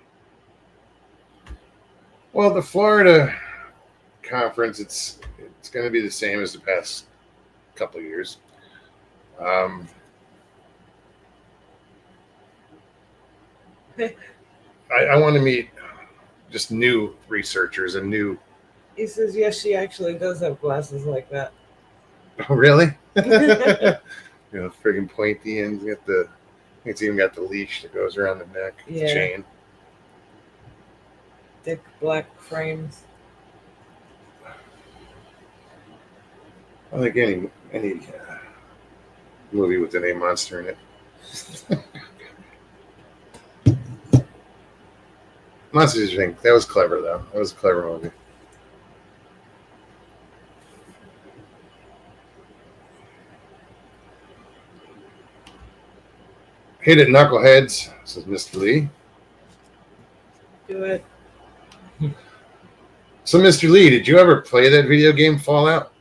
Well, the Florida conference, it's going to be the same as the past couple of years. I want to meet just new researchers and new. He says, yes, she actually does have glasses like that. Oh, really? Friggin' pointy ends. It's even got the leash that goes around the neck. Yeah. The chain. Thick black frames. I think any movie with the name Monster in it. Monsters Inc. That was clever, though. That was a clever movie. Hit it, knuckleheads, says Mr. Lee. Do it. So, Mr. Lee, did you ever play that video game Fallout?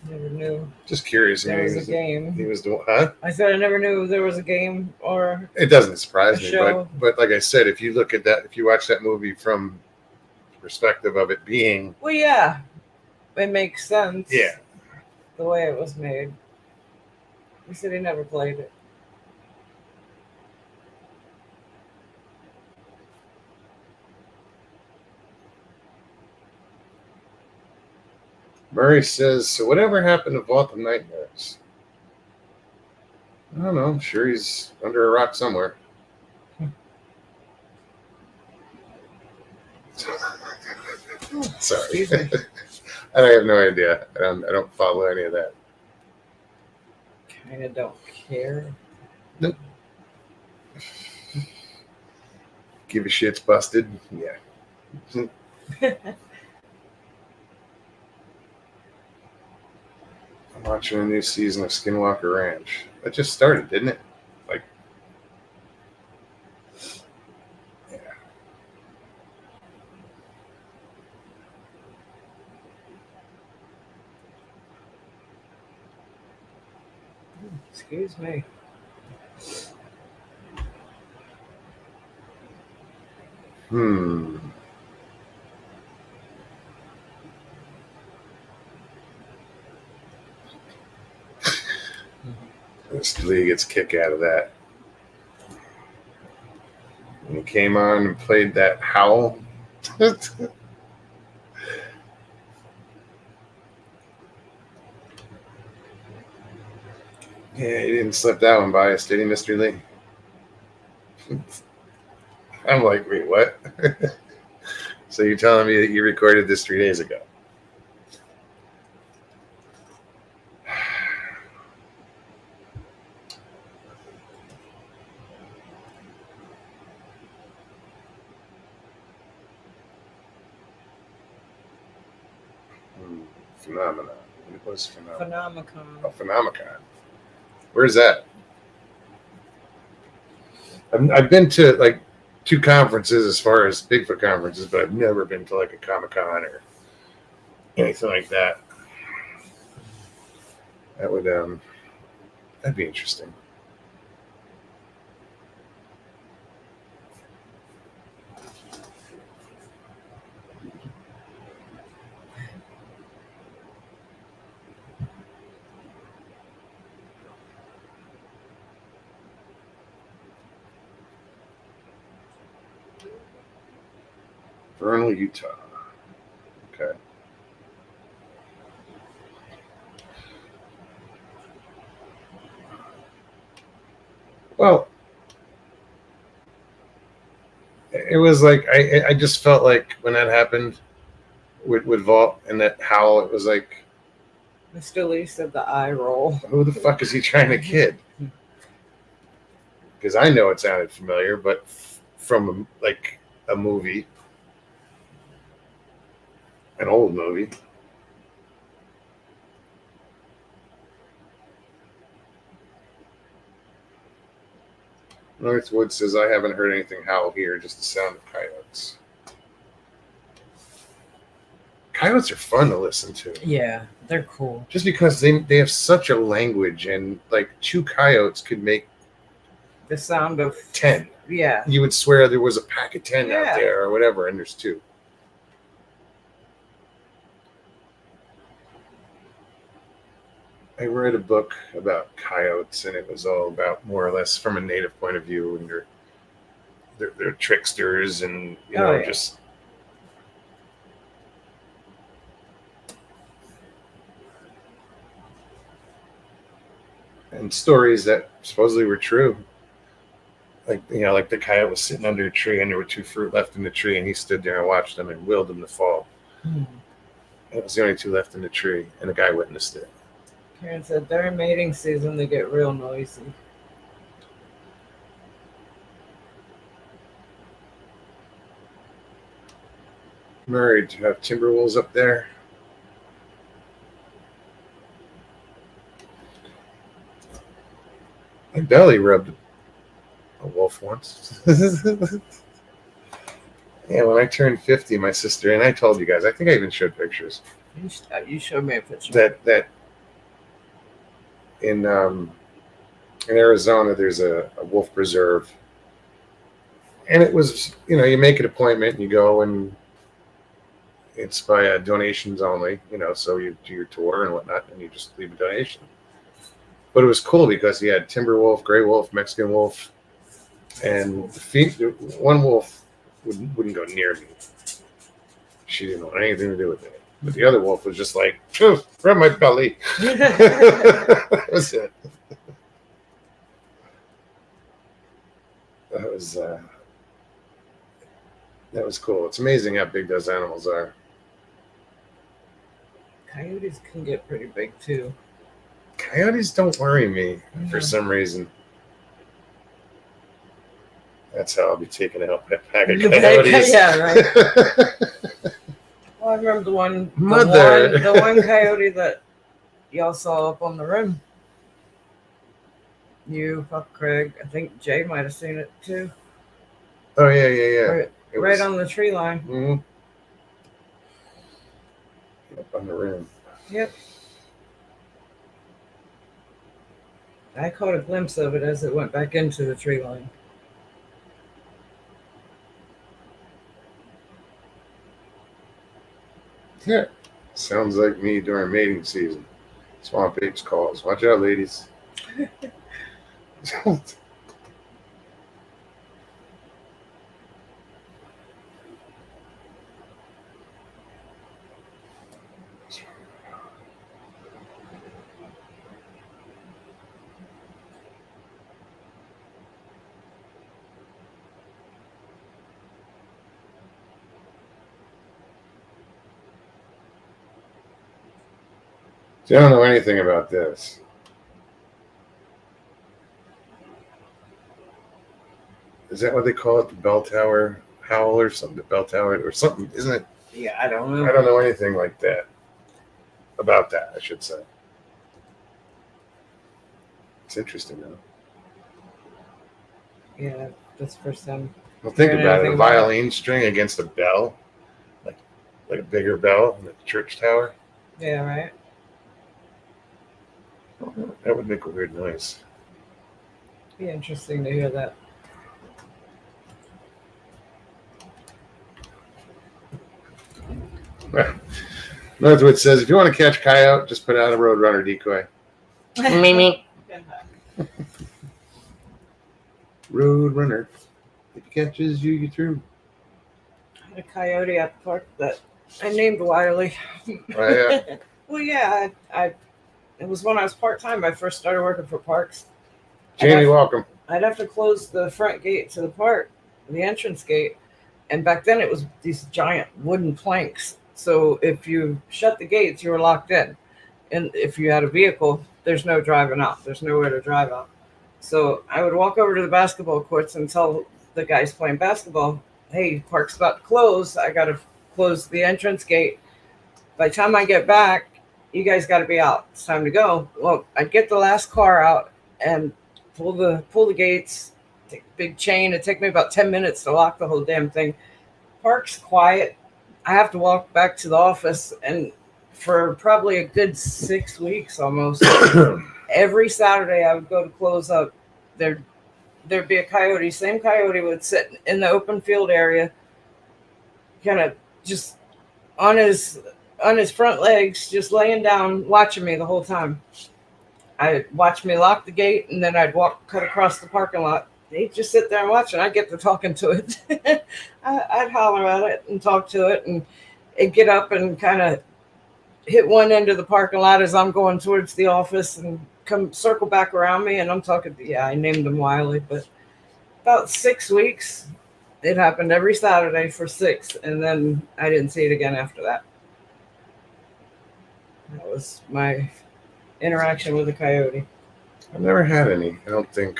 Never knew Just curious. there was a game. He was the huh? I said I never knew there was a game or It doesn't surprise A me, show. but like I said, if you look at that, if you watch that movie from the perspective of it being, well, yeah, it makes sense. yeah, the way it was made. He said he never played it. Murray says, so whatever happened to Vault of Nightmares? I don't know. I'm sure he's under a rock somewhere. Sorry. Excuse me. I have no idea. I don't follow any of that. Kind of don't care. Give a shit's busted. Yeah. I'm watching a new season of Skinwalker Ranch. That just started, didn't it? Like, yeah. Excuse me. Hmm. Mr. Lee gets a kick out of that. And he came on and played that howl. Yeah, he didn't slip that one by us, did he, Mr. Lee? I'm like, wait, what? So you're telling me that you recorded this 3 days ago? Phenomenon. It was phenomenon. Phenomicon. Oh, Phenomicon. Where's that? I've been to like 2 conferences as far as Bigfoot conferences, but I've never been to like a Comic-Con or anything like that. That would that'd be interesting. Vernal, Utah. Okay. Well, it was like I just felt like when that happened with Vault and that howl, it was like, Mr. Lee said the eye roll. who the fuck is he trying to kid? Because I know it sounded familiar, but from like a movie, an old movie. Northwood says, I haven't heard anything howl here, just the sound of coyotes. Coyotes are fun to listen to. Yeah, they're cool. Just because they have such a language, and like 2 coyotes could make The sound of 10. yeah. You would swear there was a pack of 10 Yeah. out there or whatever, and there's 2. I read a book about coyotes, and it was all about more or less from a native point of view, and they're tricksters, and you know, Oh, yeah. just and stories that supposedly were true. Like, you know, like the coyote was sitting under a tree, and there were 2 fruit left in the tree, and he stood there and watched them and willed them to fall. Hmm. It was the only two left in the tree, and the guy witnessed it. Karen said during mating season they get real noisy. Murray, do you have timber wolves up there? My belly rubbed a wolf once. Yeah, when I turned 50, my sister, and I told you guys, I think I even showed pictures, You showed me a picture. that in Arizona there's a wolf preserve. And it was, you make an appointment and you go, and it's by donations only, so you do your tour and whatnot, and you just leave a donation. But it was cool because he had timber wolf, gray wolf, Mexican wolf, and one wolf wouldn't go near me. She didn't want anything to do with it. But the other wolf was just like, rub my belly. That was it. That was cool. It's amazing how big those animals are. Coyotes can get pretty big too. Coyotes don't worry me for Yeah. some reason. That's how I'll be taking out a pack of The big- coyotes. yeah, right. Well, I remember the one coyote that y'all saw up on the rim. You, Pop Craig, I think Jay might have seen it too. Oh yeah. Right, It right was- on the tree line. Mhm. Up on the rim. Yep. I caught a glimpse of it as it went back into the tree line. Yeah. Sounds like me during mating season. Swamp apes calls. Watch out, ladies. I don't know anything about this. Is that what they call it? The bell tower howl or something? The bell tower or something, isn't it? Yeah, I don't I know. don't know anything like that. About that, I should say. It's interesting though. Yeah, that's the first time. Well, think Hearing about it. A anything about it. violin string against a bell, like a bigger bell in the church tower. Yeah, right. That would make a weird noise. Be interesting to hear that. Northwood says, if you want to catch coyote, just put out a roadrunner decoy. Mimi. Roadrunner. If it catches you, you through. I had a coyote at the park that I named Wiley. Oh, yeah. Well, yeah, it was when I was part-time. I first started working for parks. Jamie, welcome. I'd have to close the front gate to the park, the entrance gate. And back then it was these giant wooden planks. So if you shut the gates, you were locked in. And if you had a vehicle, there's no driving out. There's nowhere to drive out. So I would walk over to the basketball courts and tell the guys playing basketball, hey, park's about to close. I got to close the entrance gate. By the time I get back, you guys got to be out. It's time to go. Well, I'd get the last car out and pull the gates, take a big chain. It'd take me about 10 minutes to lock the whole damn thing. Park's quiet. I have to walk back to the office, and for probably a good 6 weeks almost, every Saturday I would go to close up. There'd be a coyote. Same coyote would sit in the open field area, kind of just on his front legs, just laying down, watching me the whole time. I'd watch me lock the gate, and then I'd cut across the parking lot. He'd just sit there and watch, and I'd get to talking to it. I'd holler at it and talk to it, and it'd get up and kind of hit one end of the parking lot as I'm going towards the office and come circle back around me. And I'm talking, I named him Wiley, but about 6 weeks, it happened every Saturday for 6. And then I didn't see it again after that. That was my interaction with a coyote. I've never had any. I don't think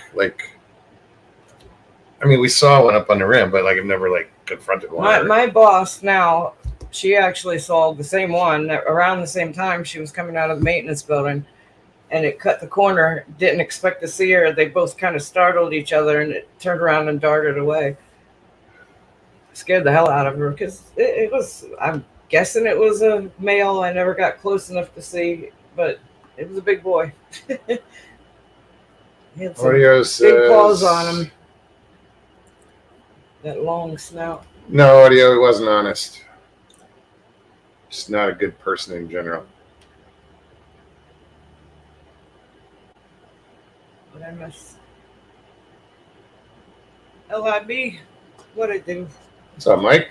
I mean, we saw one up on the rim, but like I've never like confronted one. My boss now, she actually saw the same one around the same time. She was coming out of the maintenance building, and it cut the corner. Didn't expect to see her. They both kind of startled each other, and it turned around and darted away. Scared the hell out of her because it was. I'm guessing it was a male. I never got close enough to see, but it was a big boy. He had some Audio big says, paws on him. That long snout. No, Audio, he wasn't honest. Just not a good person in general. What I miss? LIB. What I do? What's up, Mike?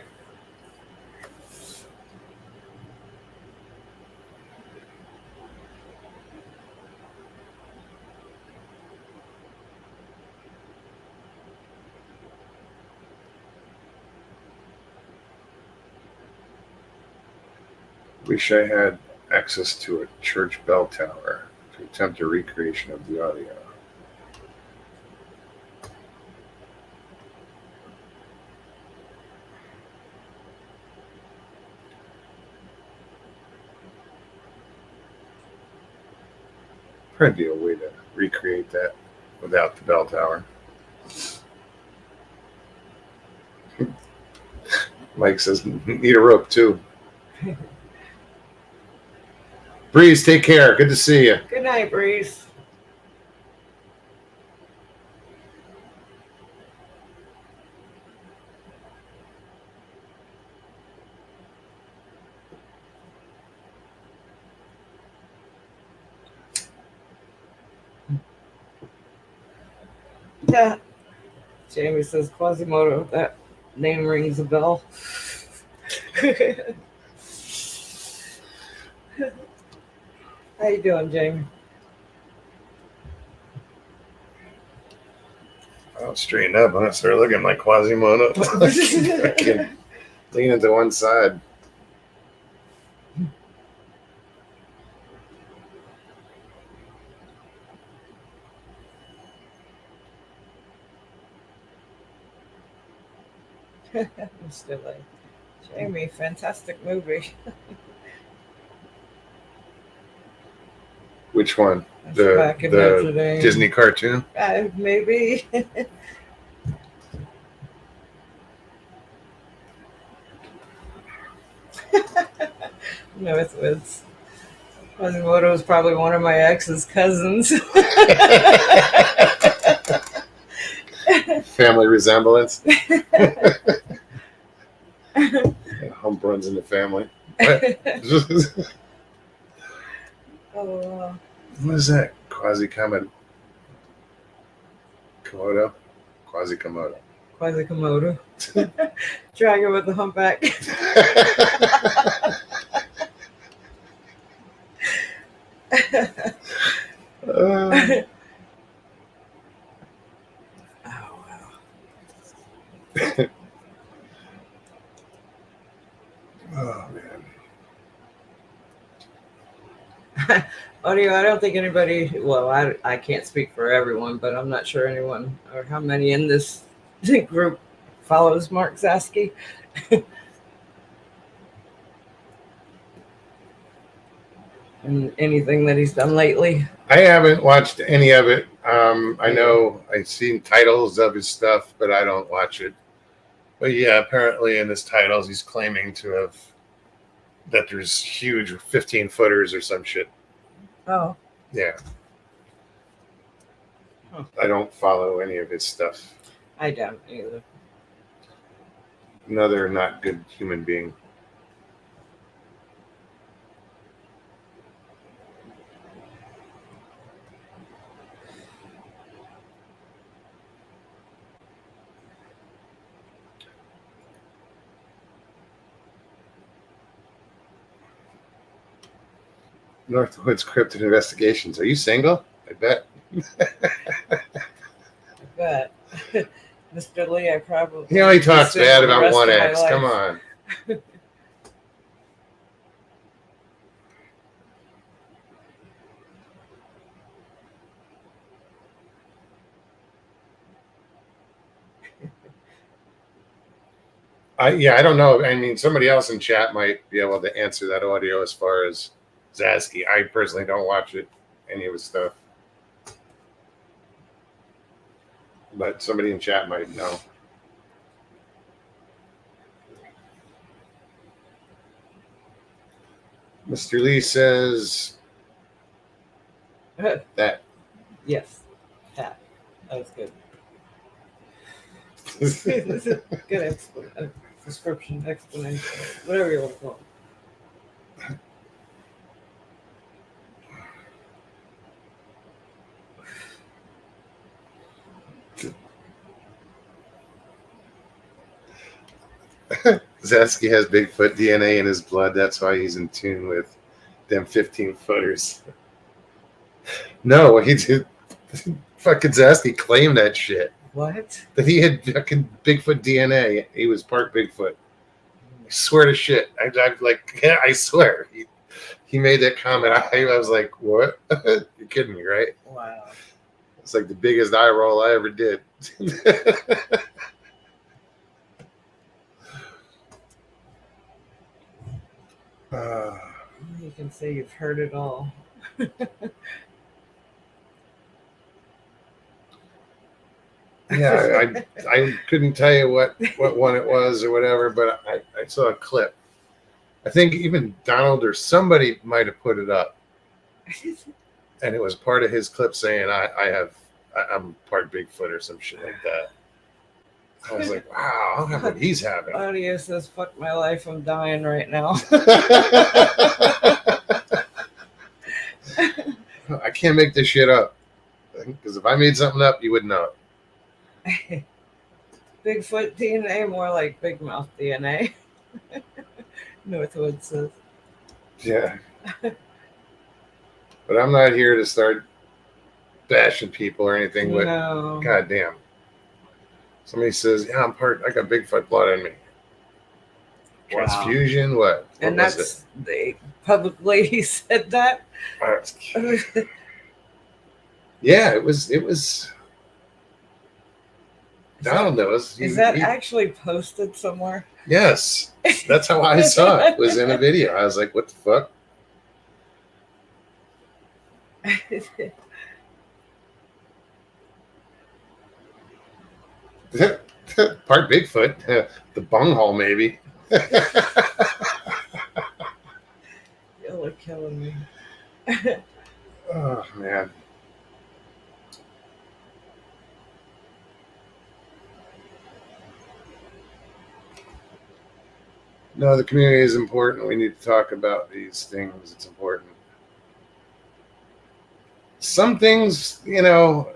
Wish I had access to a church bell tower to attempt a recreation of the audio. Probably be a way to recreate that without the bell tower. Mike says, need a rope too. Breeze, take care. Good to see you. Good night, Breeze. Yeah. Jamie says Quasimodo. That name rings a bell. How you doing, Jamie? I'll straighten up. I'm gonna start looking like Quasimodo. Leaning to one side. Mr. Lee. Jamie, fantastic movie. Which one? That's The, back in Notre the Dame. Disney cartoon? Maybe. No, it's Quasimodo was probably one of my ex's cousins. Family resemblance. Hump runs in the family. What? Oh, wow. What is that? Quasi-Komodo? Quasi-Komodo. Quasimodo. Dragon with the humpback. Oh, wow. oh, man. Audio, I don't think anybody, well, I can't speak for everyone, but I'm not sure anyone or how many in this group follows Mark Zaski. And anything that he's done lately. I haven't watched any of it. I know I've seen titles of his stuff, but I don't watch it. But yeah, apparently in his titles, he's claiming to have that there's huge 15-footers or some shit. Oh. Yeah. Huh. I don't follow any of his stuff. I don't either. Another not good human being. Northwoods Cryptid Investigations. Are you single? I bet. But Mr. Lee, I probably. He only talks assume bad the about rest one of my ex. life. Come on. I don't know. I mean, somebody else in chat might be able to answer that audio as far as Zasky. I personally don't watch it, any of his stuff, but somebody in chat might know. Mr. Lee says that. Yes, that was good. Good description, explanation, whatever you want to call Zasky has Bigfoot DNA in his blood. That's why he's in tune with them 15-footers. No, he did. Fucking Zasky claimed that shit. What? That he had fucking Bigfoot DNA. He was part Bigfoot. I swear to shit. I'm like, yeah, I swear. He made that comment. I was like, what? You're kidding me, right? Wow. It's like the biggest eye roll I ever did. You can say you've heard it all. Yeah, I couldn't tell you what one it was or whatever, but I saw a clip. I think even Donald or somebody might have put it up, and it was part of his clip saying I'm part Bigfoot or some shit like that. I was like, wow, I'll have what he's having. Audio says, fuck my life, I'm dying right now. I can't make this shit up, because if I made something up, you wouldn't know it. Bigfoot DNA, more like Big Mouth DNA. Northwood says. Yeah. But I'm not here to start bashing people or anything, but No. God damn. Somebody says, yeah, I got Bigfoot blood in me. Wow. Transfusion, what? And was that's the public lady said that. it? Yeah, it was Donald knows. Is that actually posted somewhere? Yes. That's how I saw it. It was in a video. I was like, what the fuck? Part Bigfoot. The bunghole, maybe. Y'all are killing me. Oh, man. No, the community is important. We need to talk about these things. It's important. Some things, Are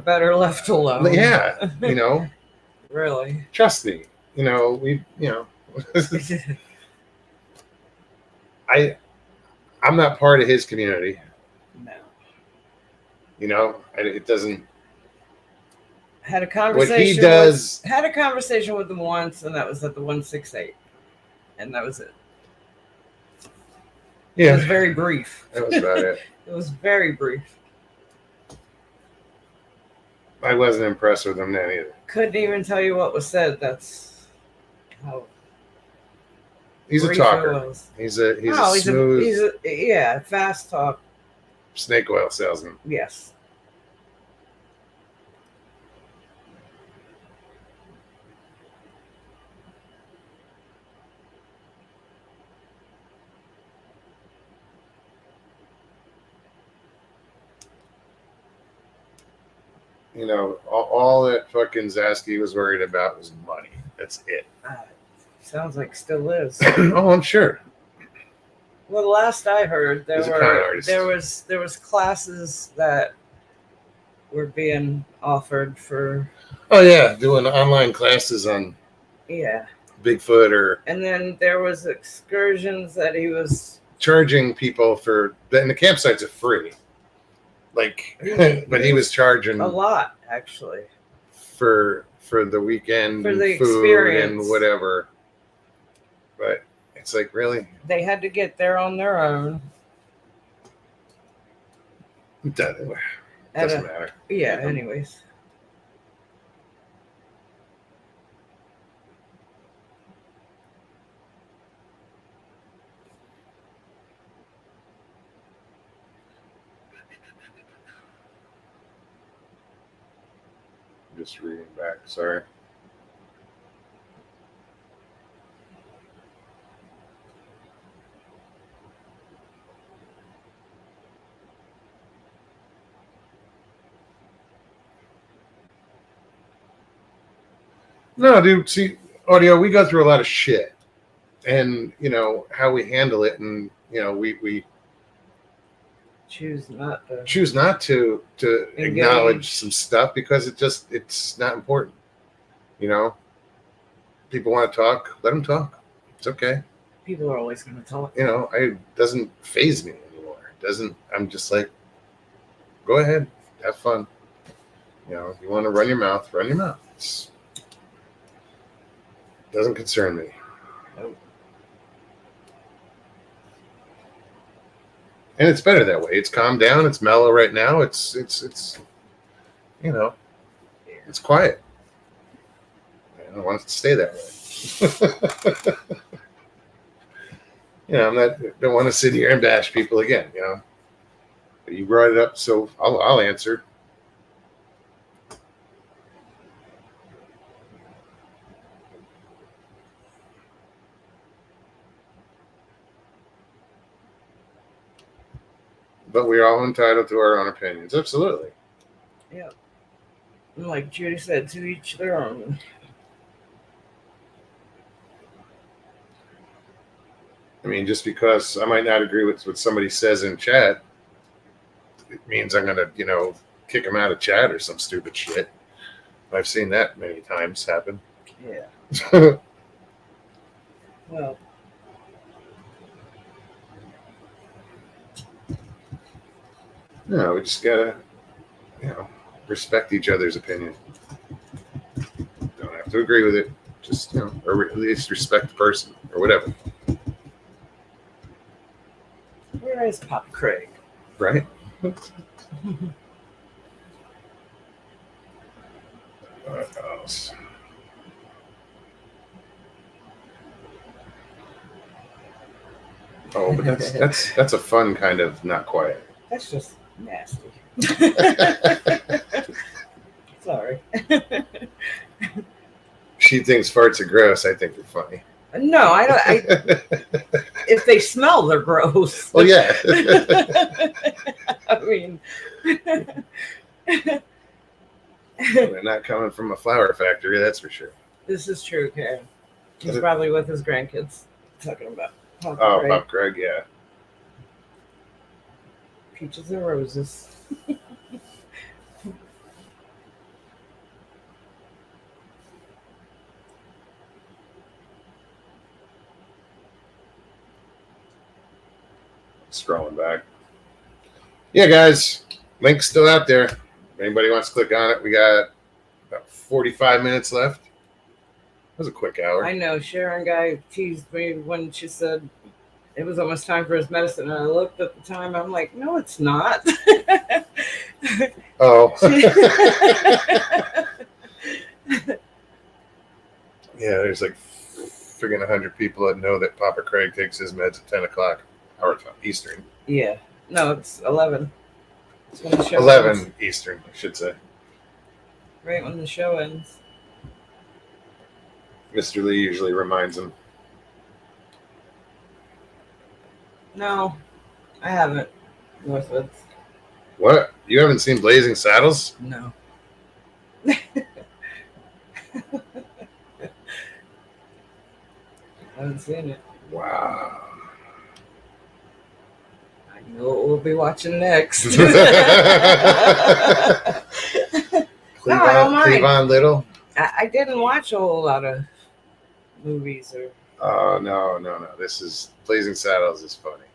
better left alone. yeah, Really. trust me. I'm not part of his community. No. It doesn't. Had a conversation. What he does. Had a conversation with him once, and that was at the 168, and that was it. Yeah, It was very brief. that was about it. It was very brief. I wasn't impressed with him then either. Couldn't even tell you what was said. That's how. He's a brief it talker. was. He's a No, smooth fast talk. snake oil salesman. Yes. All that fucking Zasky was worried about was money. That's it. Sounds like still is. Oh, I'm sure. Well, the last I heard, He's a con artist. there was classes that were being offered for Oh yeah, doing online classes on Bigfoot or and then there was excursions that he was charging people for. And the campsites are free. But he was charging a lot actually for the weekend, for the food experience and whatever. But it's like, really? They had to get there on their own. It doesn't matter. Yeah. Anyways. Just reading back. Sorry. No, dude. See, audio. We go through a lot of shit, and how we handle it, and we choose not to. choose not to Engage. acknowledge some stuff because it's not important. People want to talk, let them talk. It's okay. People are always going to talk. It doesn't phase me anymore. It doesn't. I'm just like, go ahead, have fun. If you want to run your mouth, run your mouth. Doesn't concern me. Nope. And it's better that way. It's calmed down. It's mellow right now. It's it's quiet. I don't want it to stay that way. Don't want to sit here and bash people again. But you brought it up, so I'll answer. But we're all entitled to our own opinions. Absolutely. Yeah. And like Judy said, to each their own. I mean, just because I might not agree with what somebody says in chat, it means I'm going to, kick them out of chat or some stupid shit. I've seen that many times happen. Yeah. Well. No, we just gotta, respect each other's opinion. Don't have to agree with it. Just, or at least respect the person or whatever. Where is Pop Craig? Right? What else? Oh, but that's a fun kind of not quiet. That's just nasty. Sorry. She thinks farts are gross. I think they're funny. No, I don't. If they smell, they're gross. Well, yeah. I mean, They're not coming from a flower factory, that's for sure. this is true, Karen. He's Is it? probably with his grandkids talking about Pop Oh, Craig. Pop Craig, yeah. Peaches and roses. Scrolling back. Yeah, guys, link's still out there. If anybody wants to click on it, we got about 45 minutes left. That was a quick hour. I know Sharon guy teased me when she said it was almost time for his medicine, and I looked at the time. I'm like, no, it's not. Oh. Yeah, there's like friggin' 100 people that know that Papa Craig takes his meds at 10 o'clock our time, Eastern. Yeah, no, it's 11. It's when the show 11 ends. Eastern, I should say. Right when the show ends. Mr. Lee usually reminds him. No, I haven't. Northwoods. What? You haven't seen Blazing Saddles? No. I haven't seen it. Wow. I know what we'll be watching next. Cleavon, No, I don't mind. Cleavon Little? I didn't watch a whole lot of movies or. Oh, no. This is Blazing Saddles is funny.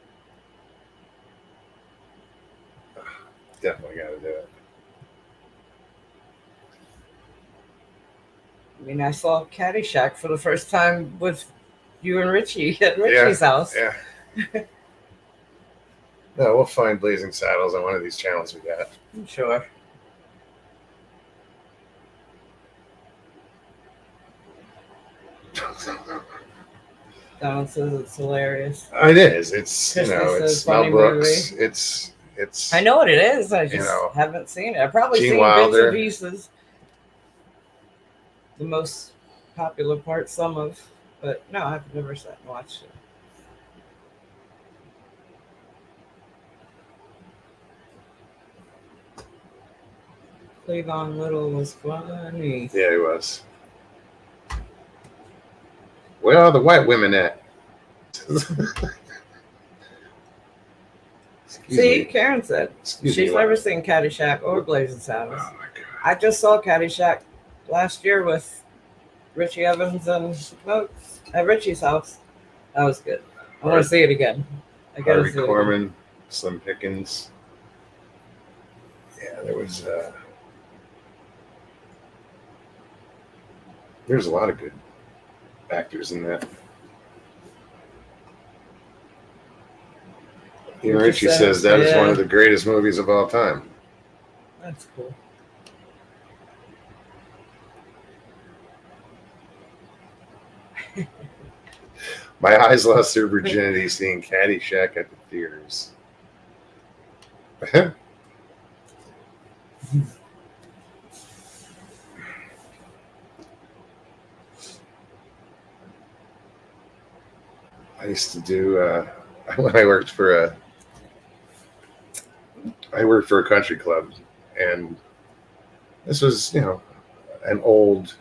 Definitely got to do it. I mean, I saw Caddyshack for the first time with you and Richie at Richie's house. Yeah. No, we'll find Blazing Saddles on one of these channels we got. I'm sure. Donald says it's hilarious. It is. It's Christmas it's is a funny Mel Brooks. It's I know what it is. I just know, haven't seen it. I've probably Gene seen Wilder. bits and pieces. the most popular part, some of, but no, I've never sat and watched it. Cleavon Little was funny. Yeah, he was. Where are the white women at? Excuse See, me. Karen said Excuse she's me, never what? seen Caddyshack or Blazing Saddles. Oh my god. I just saw Caddyshack last year with Richie Evans and folks at Richie's house. That was good. I want to see it again. I gotta Harvey see it again. Korman, Slim Pickens. Yeah, there's a lot of good actors in that. Even Richie says that is one of the greatest movies of all time. That's cool. My eyes lost their virginity seeing Caddyshack at the theaters. I used to do when I worked for a country club, and this was, an old,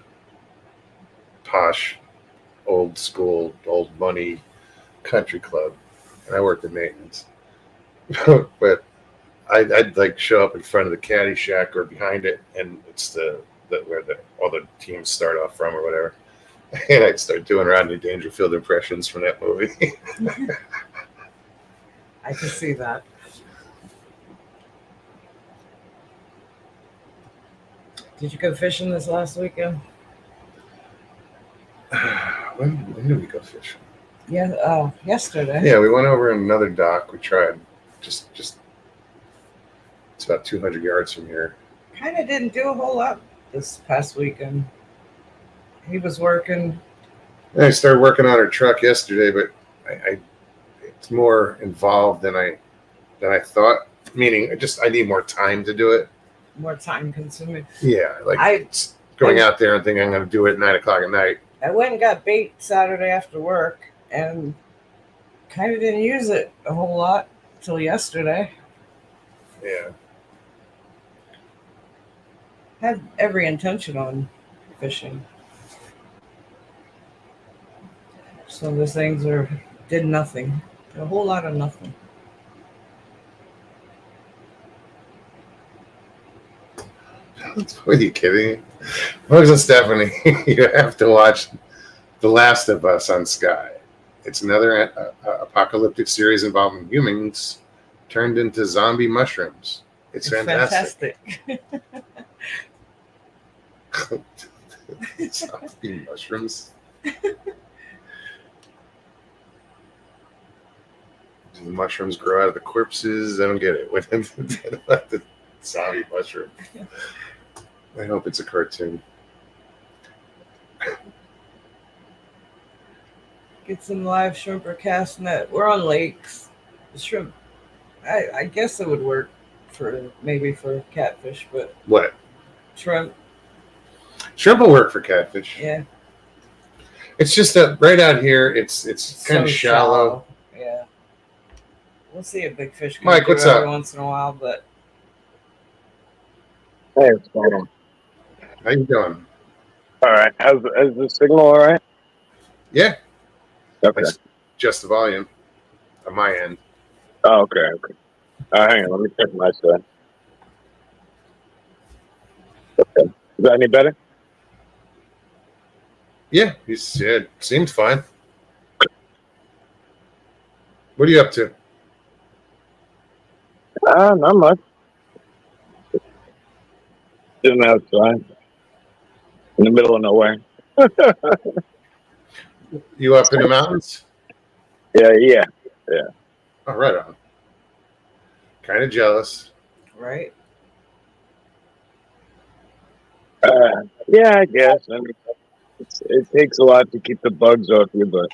posh, old school, old money country club, and I worked in maintenance. But I'd like show up in front of the Caddyshack or behind it, and it's the where all the teams start off from or whatever. And I'd start doing Rodney Dangerfield impressions from that movie. I can see that. Did you go fishing this last weekend? When did we go fishing? Yeah, yesterday. Yeah, we went over in another dock. We tried just it's about 200 yards from here. Kind of didn't do a whole lot this past weekend. He was working. And I started working on our truck yesterday, but it's more involved than I thought. Meaning, I need more time to do it. More time consuming. Yeah, going out there and thinking I'm going to do it at 9:00 at night. I went and got bait Saturday after work and kind of didn't use it a whole lot till yesterday. Yeah. Had every intention on fishing. So those things did nothing. A whole lot of nothing. Are you kidding me? Listen, Stephanie, you have to watch The Last of Us on Sky. It's another apocalyptic series involving humans turned into zombie mushrooms. It's fantastic. Zombie mushrooms. Do the mushrooms grow out of the corpses? I don't get it. What about the zombie mushroom? I hope it's a cartoon. Get some live shrimp or cast net. We're on lakes. The shrimp, I guess it would work maybe for catfish, but What? shrimp, Shrimp will work for catfish. yeah. It's just that right out here, it's kind of So shallow. Yeah. We'll see a big fish come Mike, through what's every up? once in a while, but Hey, what's going on? How you doing? All right. Is the signal all right? Yeah, Okay. just the volume on my end. Oh, okay. Hang on. Let me check my side. Okay. Is that any better? Yeah, it seemed fine. What are you up to? Not much. Sitting outside in the middle of nowhere. You up in the mountains? Yeah. Oh, right on. Kind of jealous. right? Yeah, I guess. I mean, it takes a lot to keep the bugs off you, but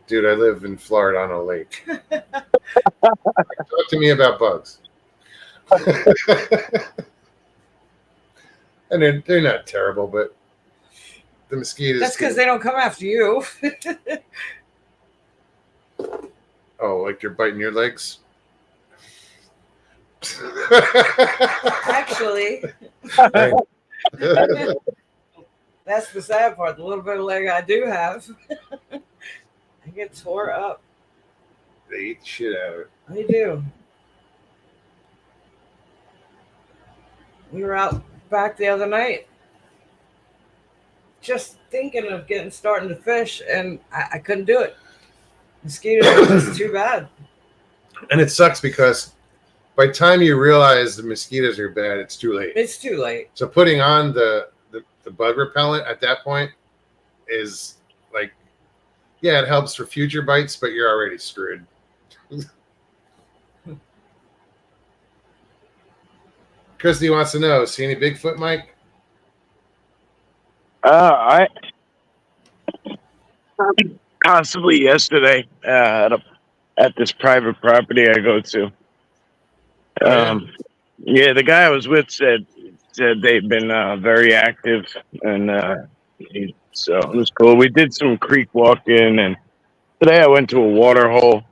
Dude, I live in Florida on a lake. Talk to me about bugs. And they're not terrible, but the mosquitoes. That's because they don't come after you. Oh, like they're biting your legs. Actually, Right. that's the sad part. The little bit of leg I do have, I get tore up. They eat the shit out of it. They do. We were out back the other night, just thinking of starting to fish, and I couldn't do it. Mosquitoes are just too bad. And it sucks because by the time you realize the mosquitoes are bad, it's too late. It's too late. So putting on the bug repellent at that point is like, yeah, it helps for future bites, but you're already screwed. Christy wants to know, see any Bigfoot, Mike? I possibly yesterday at this private property I go to. Yeah, the guy I was with said they've been very active, and so it was cool. We did some creek walking, and today I went to a water hole.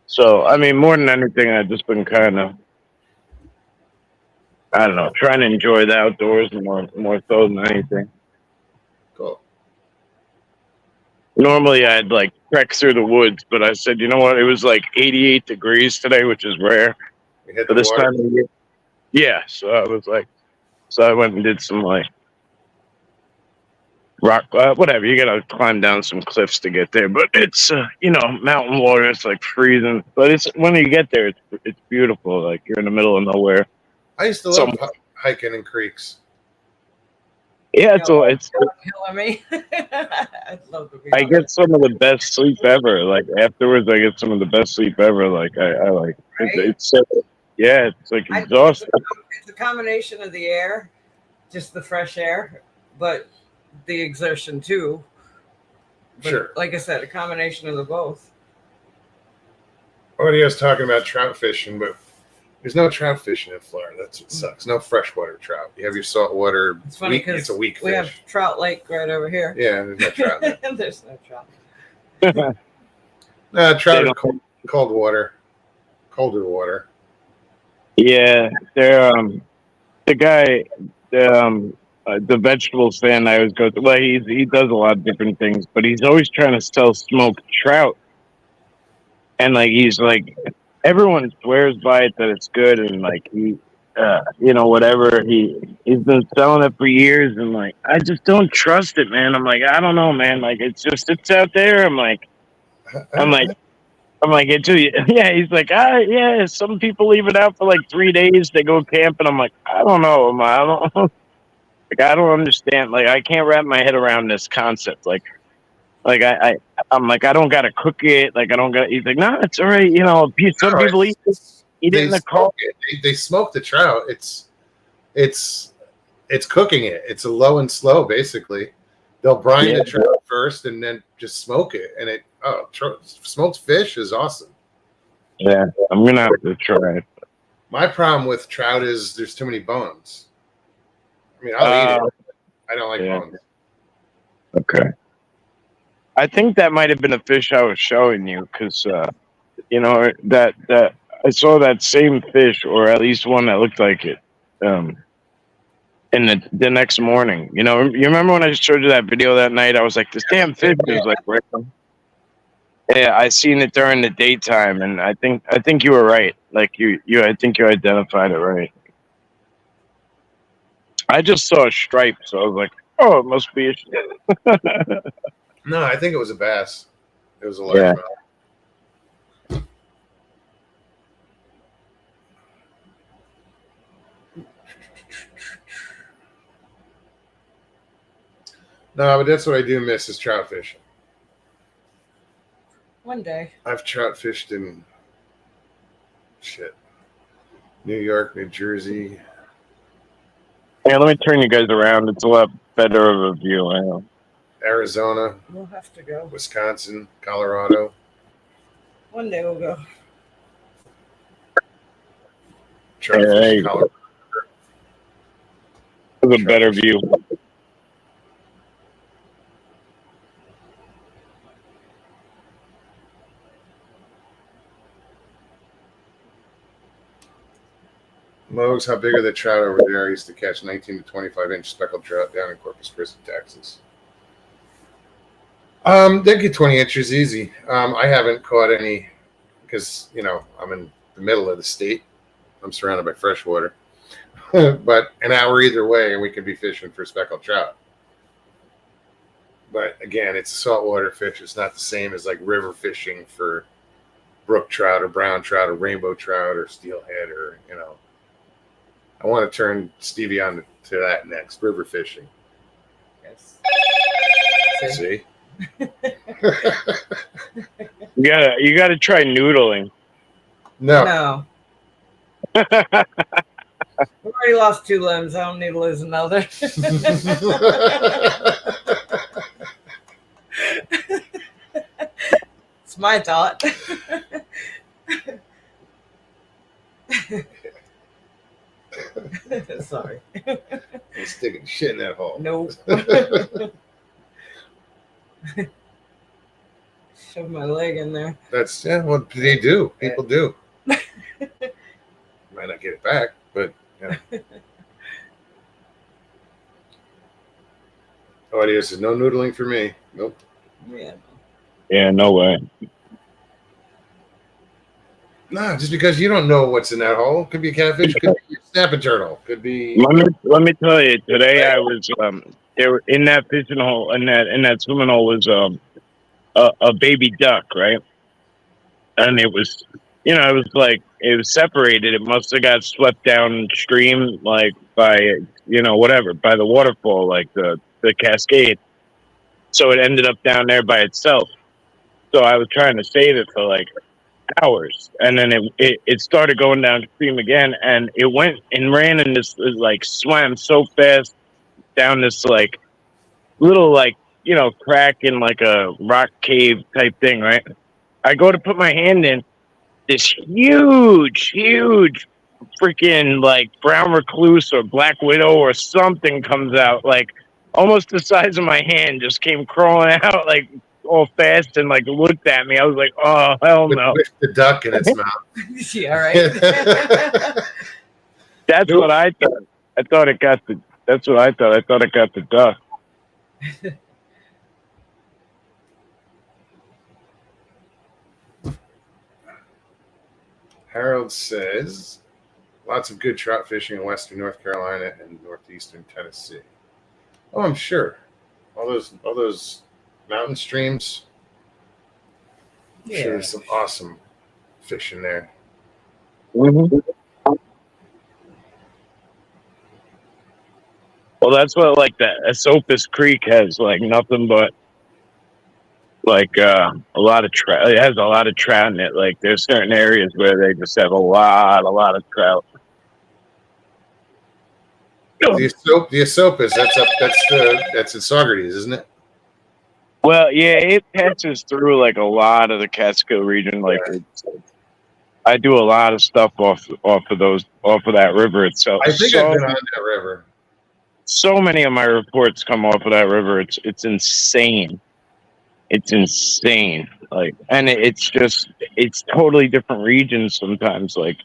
So I mean, more than anything, I've just been kind of, I don't know, trying to enjoy the outdoors more so than anything. Cool. Normally I'd like trek through the woods, but I said, you know what? It was like 88 degrees today, which is rare We hit for the this water. time of year. Yeah, so I was like, so I went and did some like rock, whatever. You gotta climb down some cliffs to get there, but it's mountain water. It's like freezing, but it's when you get there, it's beautiful. Like you're in the middle of nowhere. I used to love hiking in creeks. Yeah, it's Killing me. I'd love to be. I get some of the best sleep ever. Like afterwards, I get some of the best sleep ever. Like I like it's yeah, it's like exhausting. It's a combination of the air, just the fresh air, but the exertion too. But Sure. Like I said, a combination of the both. Already I was talking about trout fishing, but there's no trout fishing in Florida. That's what sucks. No freshwater trout. You have your saltwater. It's funny It's a weak we have fish. Trout Lake right over here. Yeah, there's no trout there. There's no trout. Trout are cold water, colder water. Yeah, they're the guy, the vegetable stand I always go to. Well, he does a lot of different things, but he's always trying to sell smoked trout, and like he's like everyone swears by it that it's good, and like he, whatever he's been selling it for years, and like I just don't trust it, man. I'm like I don't know, man. Like it's out there. I'm like. It's yeah. He's like, yeah. Some people leave it out for like 3 days. They go camping. I'm like, I don't know. I don't like. I don't understand. Like, I can't wrap my head around this concept. I'm like, I don't gotta cook it. Like, I don't got. He's like, no, it's all right. Some people eat it in the car. They smoke the trout. It's cooking it. It's a low and slow, basically. They'll brine the trout first and then just smoke it. And smoked fish is awesome. Yeah, I'm gonna have to try it. My problem with trout is there's too many bones. I mean, I'll eat it. I don't like bones. Okay. I think that might have been a fish I was showing you because, that I saw that same fish, or at least one that looked like it, in the next morning. You remember when I showed you that video that night? I was like, this damn fish is like random. Yeah, I seen it during the daytime, and I think you were right. Like I think you identified it right. I just saw a stripe, so I was like, oh, it must be a No, I think it was a bass. It was a large mouth. No, but that's what I do miss is trout fishing. One day. I've trout fished in New York, New Jersey. Yeah, let me turn you guys around. It's a lot better of a view. I know. Arizona. We'll have to go. Wisconsin, Colorado. One day we'll go. Trout fishing, there you Colorado. With a better view. Mogs, how big are the trout over there? I used to catch 19 to 25-inch speckled trout down in Corpus Christi, Texas. They get 20 inches easy. I haven't caught any because, I'm in the middle of the state. I'm surrounded by fresh water. But an hour either way, and we could be fishing for speckled trout. But again, it's a saltwater fish. It's not the same as like river fishing for brook trout or brown trout or rainbow trout or steelhead or, I want to turn Stevie on to that next, river fishing. Yes. See? You gotta try noodling. No. No. I've already lost 2 limbs. I don't need to lose another. It's my thought. Sorry. I'm sticking shit in that hole. Nope. Shove my leg in there. That's what they do. People do. Might not get it back, but Audio says no noodling for me. Nope. Yeah. Yeah, no way. No, just because you don't know what's in that hole. Could be a catfish, could be a snapping turtle, could be. Let me tell you. Today I was there in that fishing hole, in that swimming hole was a baby duck, right? And it was, it was like it was separated. It must have got swept downstream, like by whatever, by the waterfall, like the cascade. So it ended up down there by itself. So I was trying to save it for like hours, and then it started going downstream again, and it went and ran in this, like, swam so fast down this like little, like, crack in like a rock cave type thing, right? I go to put my hand in, this huge freaking like brown recluse or black widow or something comes out, like almost the size of my hand, just came crawling out like all fast and like looked at me. I was like, oh hell no. With the duck in its mouth. Yeah, right. That's what I thought. That's what I thought. I thought it got the duck. Harold says lots of good trout fishing in western North Carolina and northeastern Tennessee. Oh, I'm sure. All those mountain streams. I'm sure there's some awesome fish in there. Mm-hmm. Well, that's what like the Esopus Creek has, like nothing but like a lot of trout. It has a lot of trout in it. Like there's certain areas where they just have a lot of trout. The Esopus, that's in Saugerties, isn't it? Well, yeah, it passes through like a lot of the Catskill region. Like I do a lot of stuff off of that river itself. I think I've been on that river. So many of my reports come off of that river. It's insane. It's insane. Like, and it's totally different regions sometimes. Like,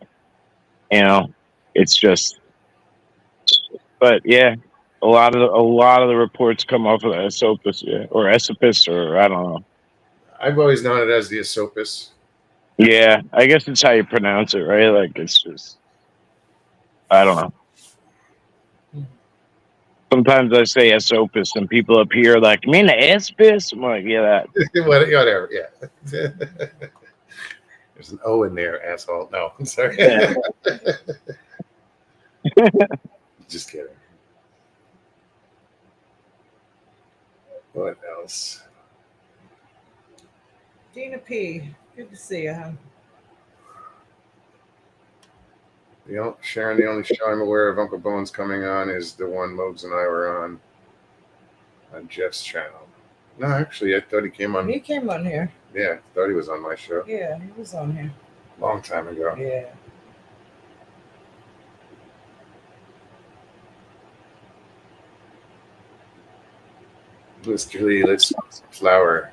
it's just. But yeah, a lot of the reports come off of the Esopus, or Esopus, or I don't know. I've always known it as the Esopus. Yeah, I guess it's how you pronounce it, right? Like it's just, I don't know. Sometimes I say Esopus, and people up here are like, "You mean the Espis?" I'm like, "Yeah, that." Whatever. Yeah. There's an O in there, asshole. No, I'm sorry. Yeah. Just kidding. What else? Dina P. Good to see you, huh? Sharon, the only show I'm aware of Uncle Bones coming on is the one Mogs and I were on Jeff's channel. No, actually, I thought he came on. He came on here. Yeah, I thought he was on my show. Yeah, he was on here. Long time ago. Yeah. Mr. Lee, let's find some flour.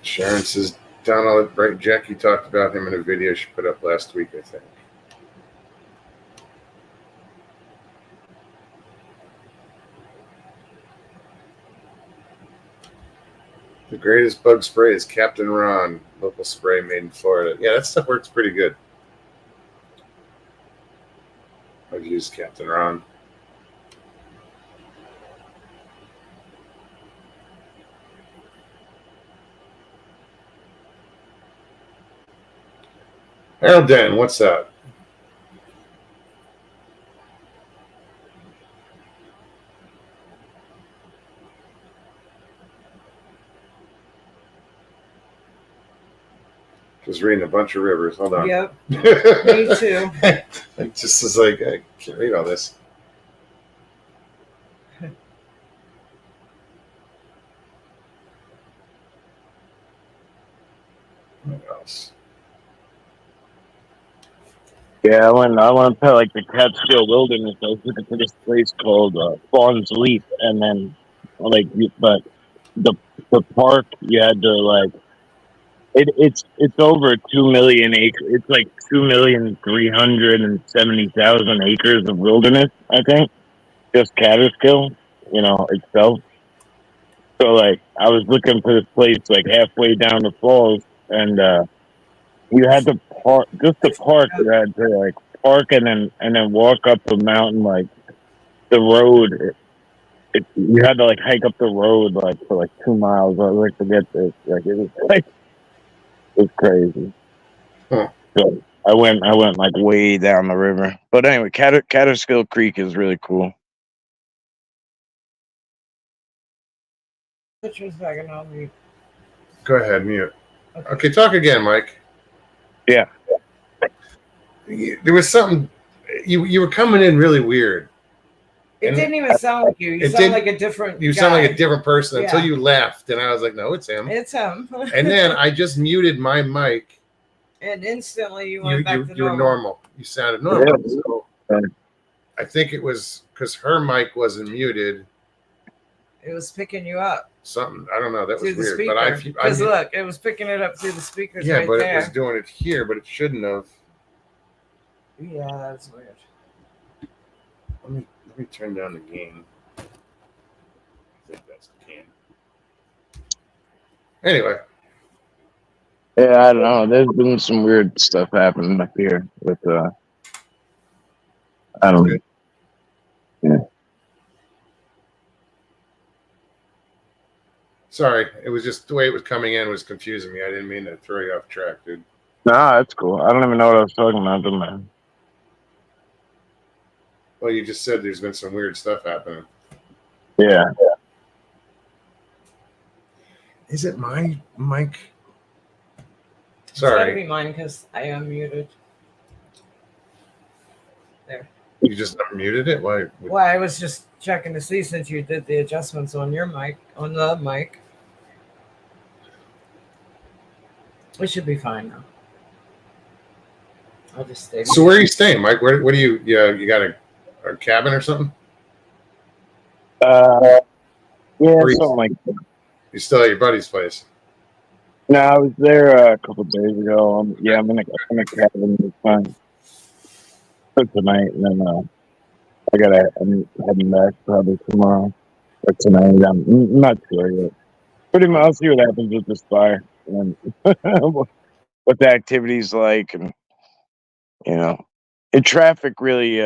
Sharon says Donald Bright Jackie talked about him in a video she put up last week, I think. The greatest bug spray is Captain Ron, local spray made in Florida. Yeah, that stuff works pretty good. I've used Captain Ron. Harold Den, what's up? Just reading a bunch of rivers. Hold on. Yep, me too. It just is like, I can't read all this. What else? Yeah, I went to like the Catskill Wilderness. I was looking for this place called Fawn's Leap, and then but the park you had to like it's over 2 million acres. It's like 2,370,000 acres of wilderness. I think just Catskill, itself. So like I was looking for this place like halfway down the falls, and you had to park. Just the park, you had to like park and then walk up the mountain, like the road. You had to like hike up the road like for like 2 miles. I was like, forget this. Like it was crazy. Huh. So I went like way down the river. But anyway, Catskill Creek is really cool. Pictures back and I'll read. Go ahead, mute. Okay, talk again, Mike. Yeah. There was something. You were coming in really weird. It And didn't even sound like you. You it sound did- like a different You guy. sound like a different person until Yeah. you left, and I was like, "No, it's him." It's him. And then I just muted my mic. and instantly you went back to You were normal. normal. You sounded normal. Yeah. So Yeah. I think it was because her mic wasn't muted. It was picking you up Something I don't know. That through was the weird. But I speaker. Because look, it was picking it up through the speakers yeah, right but there. it was doing it here, but it shouldn't have. Yeah, that's weird. Let me turn down the gain. I think that's the gain. Anyway, Yeah, I don't know. There's been some weird stuff happening up here with I don't know. good. Yeah. Sorry, it was just the way it was coming in was confusing me. I didn't mean to throw you off track, dude. Nah, that's cool. I don't even know what I was talking about, man. Well, you just said there's been some weird stuff happening. Yeah. Is it my mic? It's gotta Sorry, be mine because I am muted. There. you just unmuted it. Why? Well, I was just checking to see since you did the adjustments on your mic, on the mic. We should be fine now. I'll just stay. So where are you staying, Mike? Where do you? Yeah, you got a cabin or something? Yeah, Or you- something like that. You still at your buddy's place? No, I was there a couple of days ago. Yeah, I'm in a cabin this time for tonight, and then I'm heading back probably tomorrow or tonight. I'm not sure yet. Pretty much, I'll see what happens with this fire and what the activity's like, and and traffic really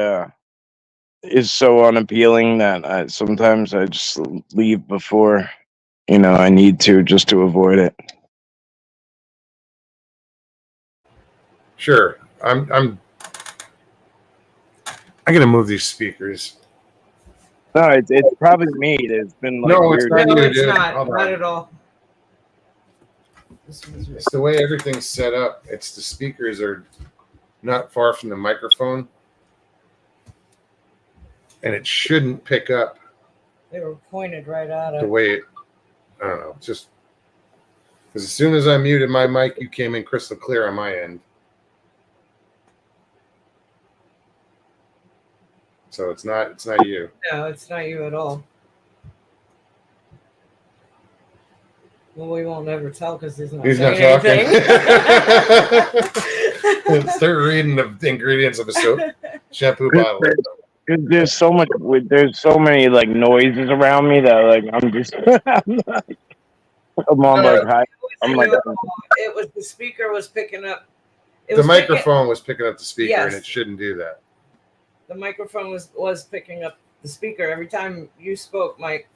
is so unappealing that sometimes I just leave before I need to, just to avoid it. Sure. I'm gonna move these speakers. No, it's probably me. It's been like No, it's weird. not. No, you, it's dude. not. Hold Not on. at all. This one's It's the way everything's set up. It's the speakers are not far from the microphone, and it shouldn't pick up They were pointed right at the it. way it. I don't know. Just Because as soon as I muted my mic, you came in crystal clear on my end. So it's not you. No, it's not you at all. Well, we won't ever tell because he's not He's not saying talking. anything. Start reading the ingredients of a soap shampoo bottle. There's so many like noises around me that like I'm just I'm on like high. I'm like It was the speaker was picking up. It The was microphone was picking up the speaker, and Yes. it shouldn't do that. The microphone was picking up the speaker every time you spoke, Mike.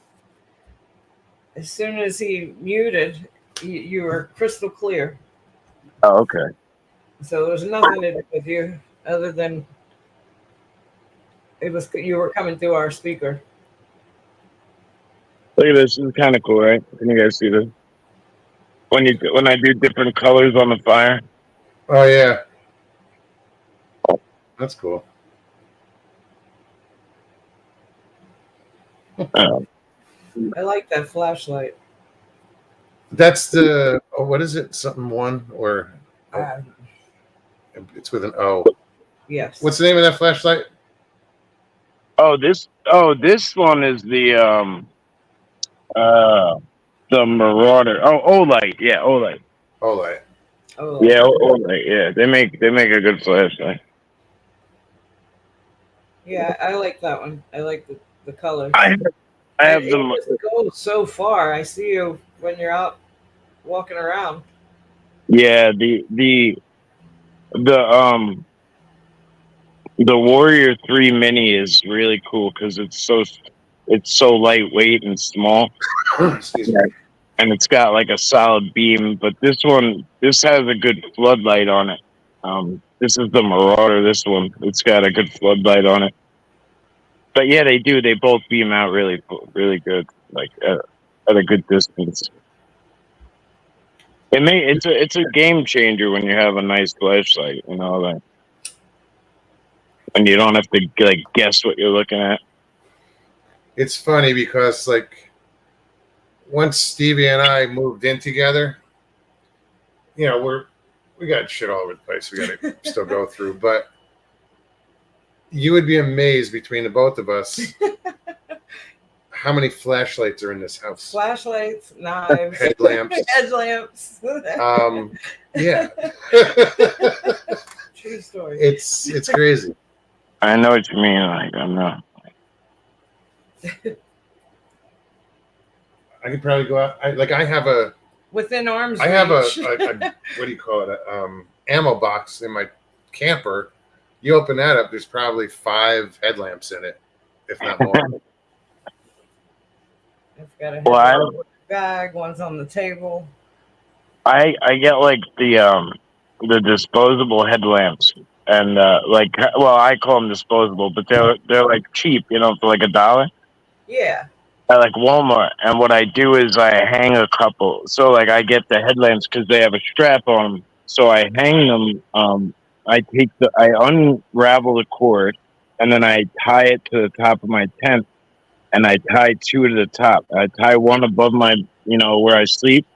As soon as he muted, you were crystal clear. oh, okay. So there was nothing to do with you other than you were coming through our speaker. Look at this. This is kind of cool, right? Can you guys see this? When I do different colors on the fire. Oh yeah, that's cool. I like that flashlight. That's the what is it? Something one or it's with an O. Yes. What's the name of that flashlight? This one is the Marauder. Oh, Olight. Yeah, Olight. Olight. Oh, Yeah, Olight. Yeah, they make a good flashlight. yeah, I like that one. I like the color. I have It them. just goes so far. I see you when you're out walking around. Yeah, the Warrior 3 Mini is really cool because it's so lightweight and small, Excuse me. and it's got like a solid beam. But this has a good floodlight on it. This is the Marauder. This one, it's got a good floodlight on it. But yeah, they both beam out really good, like at a good distance. It's a game changer when you have a nice flashlight, you know, like, and you don't have to like guess what you're looking at. It's funny because like once Stevie and I moved in together, you know, we got shit all over the place. We got to still go through, but you would be amazed between the both of us how many flashlights are in this house. Flashlights, knives, Headlamps. headlamps. Yeah. True story. It's crazy. I know what you mean. Like I'm not. I could probably go out. I have a Within arm's I have a reach. what do you call it? Ammo box in my camper. You open that up, there's probably 5 headlamps in it, if not more. I've got a Well, headlamp bag. One's on the table. I get like the disposable headlamps, and I call them disposable, but they're like cheap, you know, for like $1 Yeah. at like Walmart. And what I do is I hang a couple. So like I get the headlamps because they have a strap on them. So I hang them. I unravel the cord, and then I tie it to the top of my tent, and I tie 2 to the top. I tie one above my, where I sleep,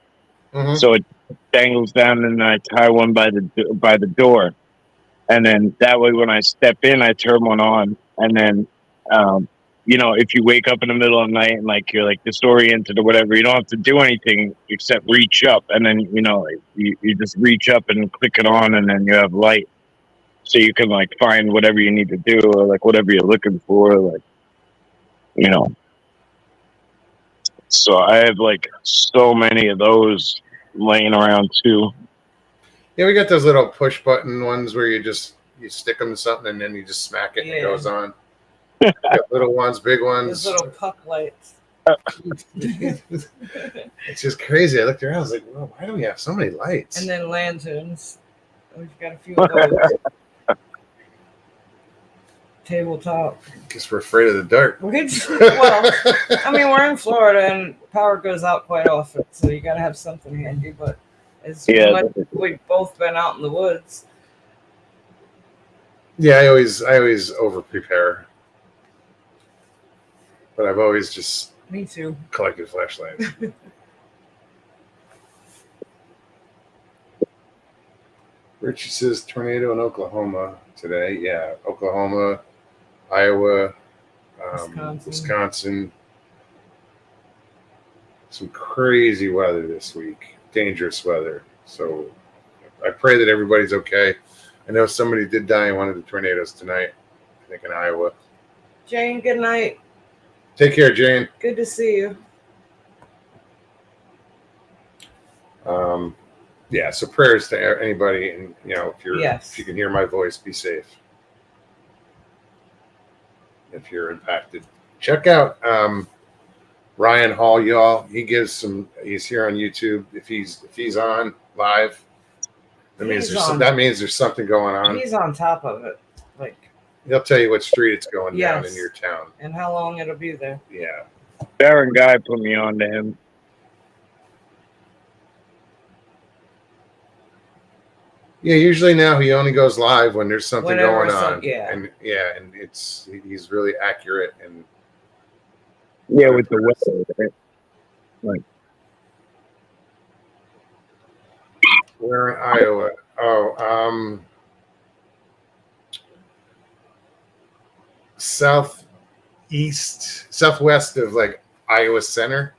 so it dangles down, and then I tie one by the door, and then that way when I step in, I turn one on, and then, if you wake up in the middle of the night and like you're like disoriented or whatever, you don't have to do anything except reach up, and then you just reach up and click it on, and then you have light. So you can like find whatever you need to do, or like whatever you're looking for, like, So I have like so many of those laying around too. Yeah, we got those little push button ones where you stick them to something and then you just smack it and it goes on. Got little ones, big ones. Those little puck lights. It's just crazy. I looked around. I was like, well, why do we have so many lights? And then lanterns. We've got a few of those. Tabletop. Guess we're afraid of the dark. Well, I mean, we're in Florida and power goes out quite often, so you got to have something handy. But we've both been out in the woods. Yeah, I always over prepare, but I've always just Me too. collected flashlights. Richie says tornado in Oklahoma today. Yeah, Oklahoma, Iowa, Wisconsin. Some crazy weather this week. Dangerous weather. So I pray that everybody's okay. I know somebody did die in one of the tornadoes tonight, I think in Iowa. Jane, good night. Take care, Jane. Good to see you. Yeah, so prayers to anybody, and if you can hear my voice, be safe. If you're impacted, check out Ryan Hall, y'all. He's here on YouTube. If he's on live, that means there's something going on. He's on top of it. Like, he'll tell you what street it's going down in your town and how long it'll be there. Yeah. Darren Guy put me on to him. Yeah, usually now he only goes live when there's something going on. And he's really accurate and with the weather, right? Like, we're in Iowa. Southwest of like Iowa Center.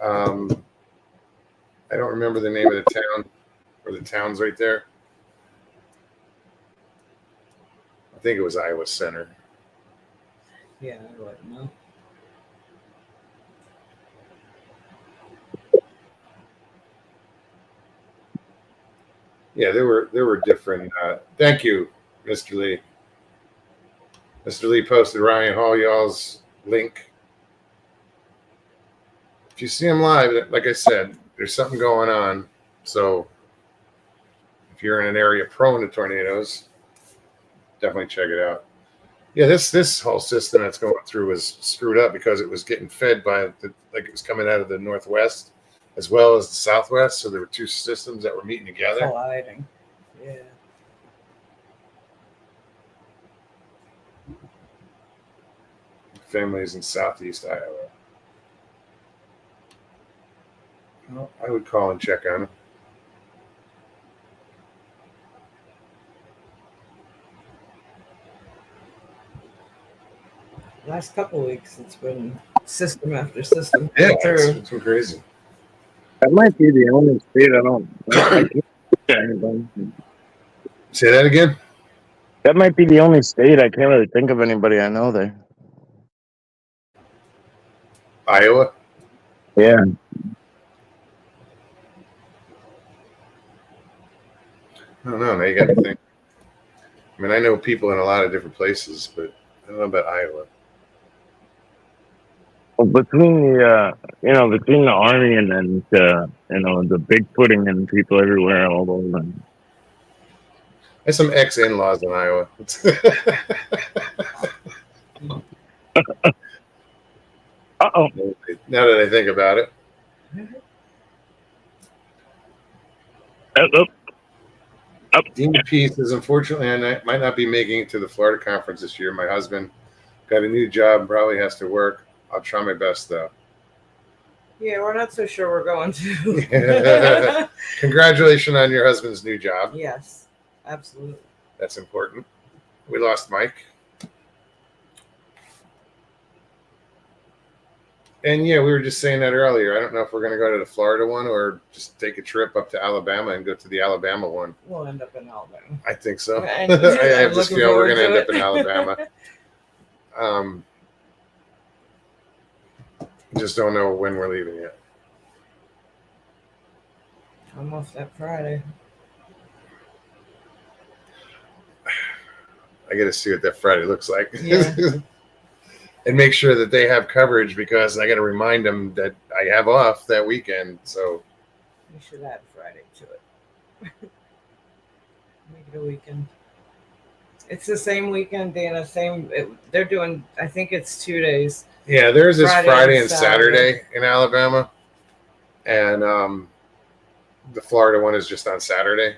I don't remember the name of the town. Or the town's right there. I think it was Iowa Center. Yeah, I wouldn't know. Yeah, there were different. Thank you, Mr. Lee. Mr. Lee posted Ryan Hall y'all's link. If you see him live, like I said, there's something going on. So if you're in an area prone to tornadoes, definitely check it out. Yeah, this whole system that's going through was screwed up because it was getting fed by it was coming out of the northwest as well as the southwest. So there were two systems that were meeting together. Colliding. Yeah. Families in southeast Iowa. Well, I would call and check on them. Last couple of weeks, it's been system after system. Yeah, it's been crazy. That might be the only state I can't Say that again? That might be the only state I can't really think of anybody I know there. Iowa? Yeah. I don't know. Now you got to think. I mean, I know people in a lot of different places, but I don't know about Iowa. Well, between the army and then the big putting and people everywhere, all those. There's some ex-in-laws in Iowa. Uh-oh. Now that I think about it. Dean P says, unfortunately, I might not be making it to the Florida conference this year. My husband got a new job, probably has to work. I'll try my best, though. Yeah, we're not so sure we're going to. Congratulations on your husband's new job. Yes, absolutely. That's important. We lost Mike. And yeah, we were just saying that earlier. I don't know if we're going to go to the Florida one or just take a trip up to Alabama and go to the Alabama one. We'll end up in Alabama. I think so. I And have this looking feeling we're forward going to to end up in Alabama. Just don't know when we're leaving yet. I'm off that Friday. I got to see what that Friday looks like. Yeah. And make sure that they have coverage because I got to remind them that I have off that weekend. So We should add Friday to it. Make it a weekend. It's the same weekend, Dana. They're doing, I think it's 2 days. yeah, there's this Friday and Saturday. Saturday in Alabama. And the Florida one is just on Saturday.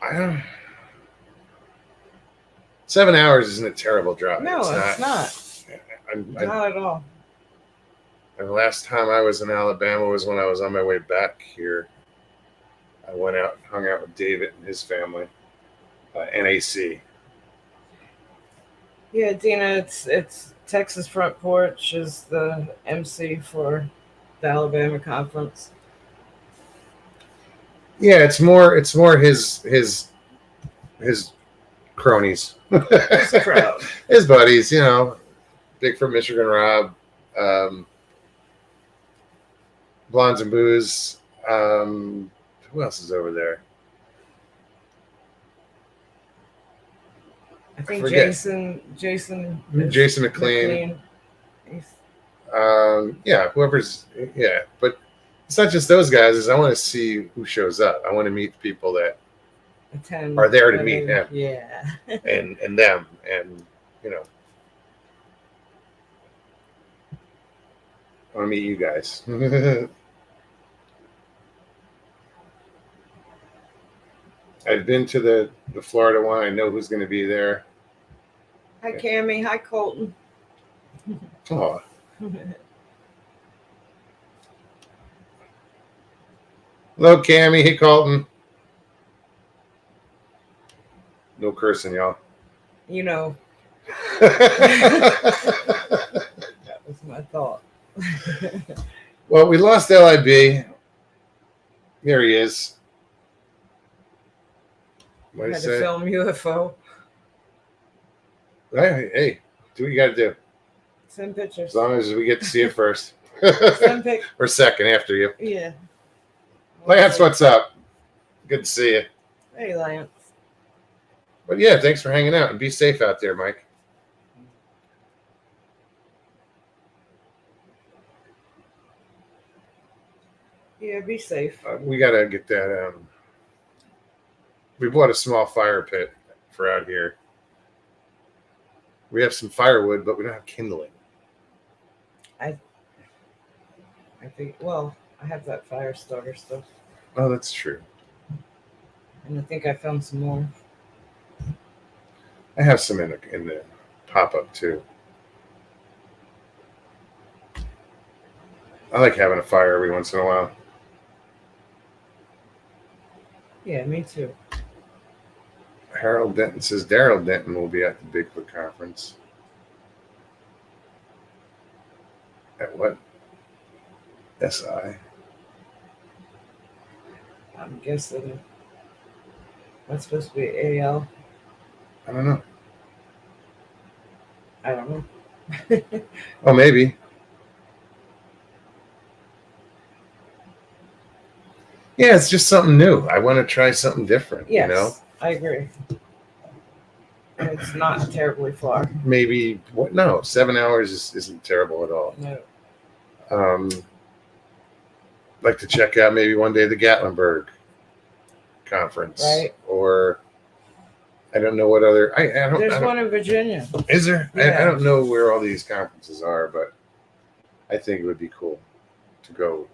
I don't. 7 hours isn't a terrible drive. No, it's not. I'm Not at all. And the last time I was in Alabama was when I was on my way back here. I went out and hung out with David and his family, NAC. Yeah, Dina, it's Texas Front Porch is the MC for the Alabama conference. Yeah, it's more his cronies, It's a crowd. his buddies. You know, Bigfoot Michigan Rob, Blondes and Booze. Who else is over there? I think forget. Jason McLean. He's- Yeah, whoever's but it's not just those guys. Is I want to see who shows up. I want to meet people that attend are there to I meet mean, him. Yeah. and them, and you know, I want to meet you guys. I've been to the Florida one. I know who's going to be there. Hi, Cammie. Hi, Colton. Oh, hello, Cammy. Hey, Colton. No cursing, y'all. You know, Well, that was my thought. we lost LIB. There he is. What I did had he to say? film UFO. Hey, do what you got to do. Send pictures. As long as we get to see it first. Send pic. Or second after you. Yeah. Lance, what's up? Good to see you. Hey, Lance. But yeah, thanks for hanging out and be safe out there, Mike. Yeah, be safe. We got to get that. We bought a small fire pit for out here. We have some firewood, but we don't have kindling. I think, well, I have that fire starter stuff. Oh, that's true. And I think I found some more. I have some in the pop-up too. I like having a fire every once in a while. Yeah, me too. Harold Denton says Daryl Denton will be at the Bigfoot conference. At what? SI. I'm guessing that's supposed to be AL. I don't know. I don't know. Oh, maybe. Yeah, it's just something new. I want to try something different. Yes, You know, I agree. And it's not terribly far. maybe what? No, 7 hours isn't terrible at all. No. Like to check out maybe one day the Gatlinburg conference, Right. Or I don't know what other. I don't. There's I don't one in Virginia. Is there? Yeah. I don't know where all these conferences are, but I think it would be cool to go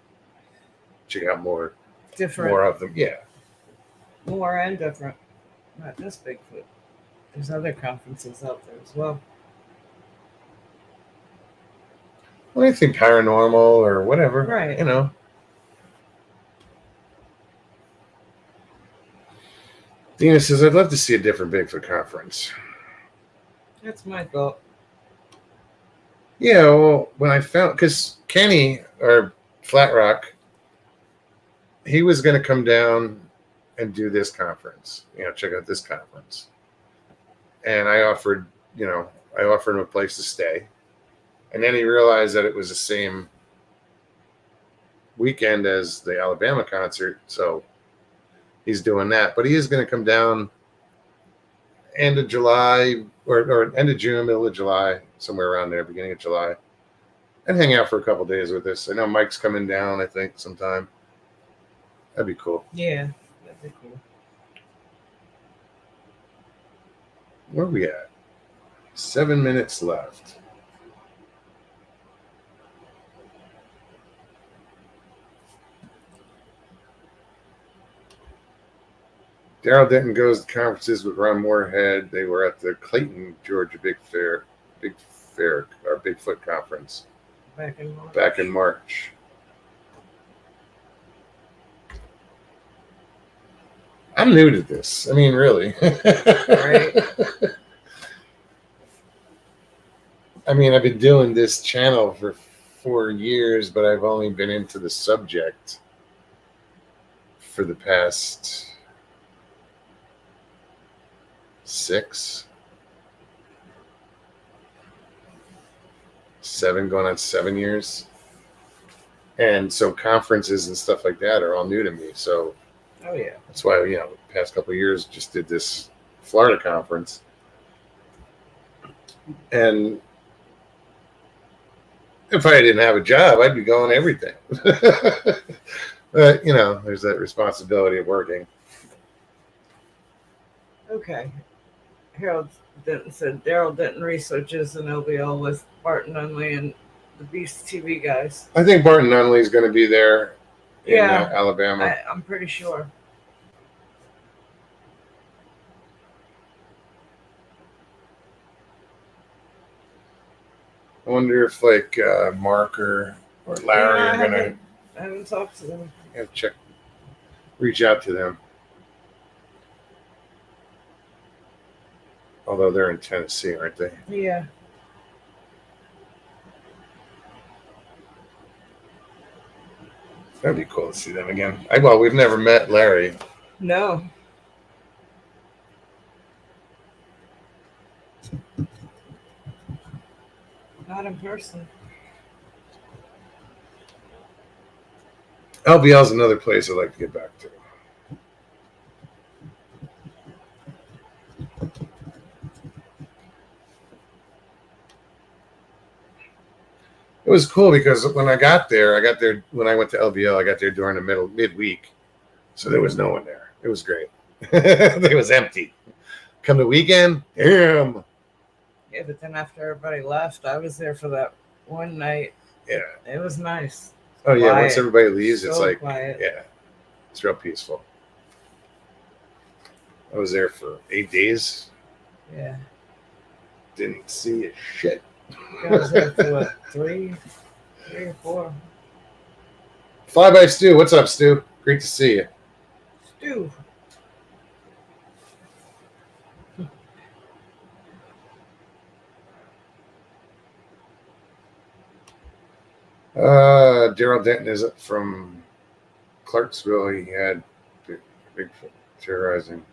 check out more Different. of them. Yeah. More and different. Not just Bigfoot. There's other conferences out there as well. Well, anything paranormal or whatever. Right. You know. Dina says, I'd love to see a different Bigfoot conference. That's my thought. Yeah, well, when I found, because Kenny, or Flat Rock, he was going to come down and do this conference, check out this conference. And I offered him a place to stay. And then he realized that it was the same weekend as the Alabama concert. So he's doing that. But he is going to come down end of July or end of June, middle of July, somewhere around there, beginning of July, and hang out for a couple days with us. I know Mike's coming down, I think, sometime. That'd be cool. Yeah, that'd be cool. Where are we at? 7 minutes left. Daryl Denton goes to conferences with Ron Moorhead. They were at the Clayton, Georgia Bigfoot conference. back in March. back in March. I'm new to this. I mean, really. Right. I mean, I've been doing this channel for 4 years, but I've only been into the subject for the past 6, 7, going on 7 years. And so conferences and stuff like that are all new to me. So Oh yeah. that's why, the past couple of years just did this Florida conference. And if I didn't have a job, I'd be going to everything. But, there's that responsibility of working. Okay. Harold Denton said Daryl Denton researches an LBL with Barton Nunley and the Beast TV guys. I think Barton Nunley is going to be there in Yeah. Alabama. I'm pretty sure. I wonder if Mark or Larry Yeah, are going to I haven't talked to them. reach out to them. Although they're in Tennessee, aren't they? Yeah. That'd be cool to see them again. We've never met Larry. No. Not in person. LBL is another place I'd like to get back to. It was cool because when I got there when I went to LBL, I got there during the midweek. So there was no one there. It was great. It was empty. Come the weekend, damn. Yeah, but then after everybody left, I was there for that one night. Yeah. It was nice. Oh yeah, Quiet. once everybody leaves, it's So like quiet. yeah. It's real peaceful. I was there for 8 days. Yeah. Didn't see a shit. I was there for what, 3 or 4. Fly by Stu. What's up, Stu? Great to see you. Stu. Daryl Denton is from Clarksville. He had Bigfoot terrorizing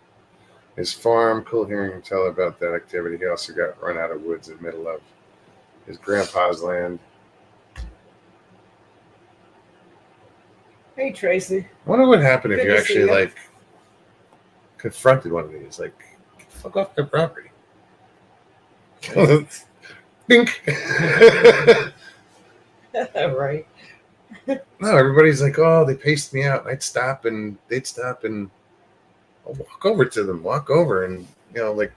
his farm. Cool hearing him tell about that activity. He also got run out of woods in the middle of his grandpa's land. Hey, Tracy. I wonder what happened if Good you to actually see you. confronted one of these. Like, fuck off my property. Bink. Right. No, everybody's like, oh, they paced me out. They'd stop and I'll walk over to them, and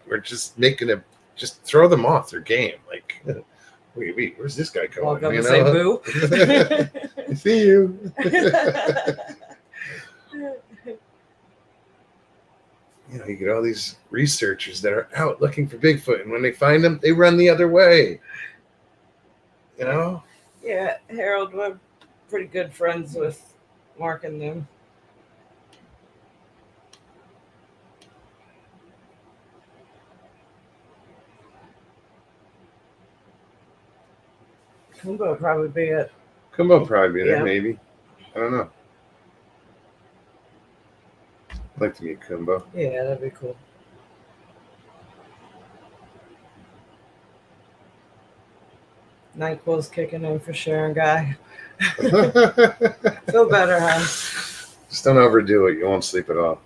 we're just just throw them off their game. Like, wait, where's this guy going? Walk up and say boo. I see you. You get all these researchers that are out looking for Bigfoot, and when they find them, they run the other way. Yeah, Harold, we're pretty good friends with Mark and them. Kumbo would probably be it. Kumbo probably be there, Yeah. maybe. I don't know. I'd like to meet Kumbo. Yeah, that'd be cool. NyQuil's kicking in for Sharon Guy. Feel better, huh? Just don't overdo it. You won't sleep at all.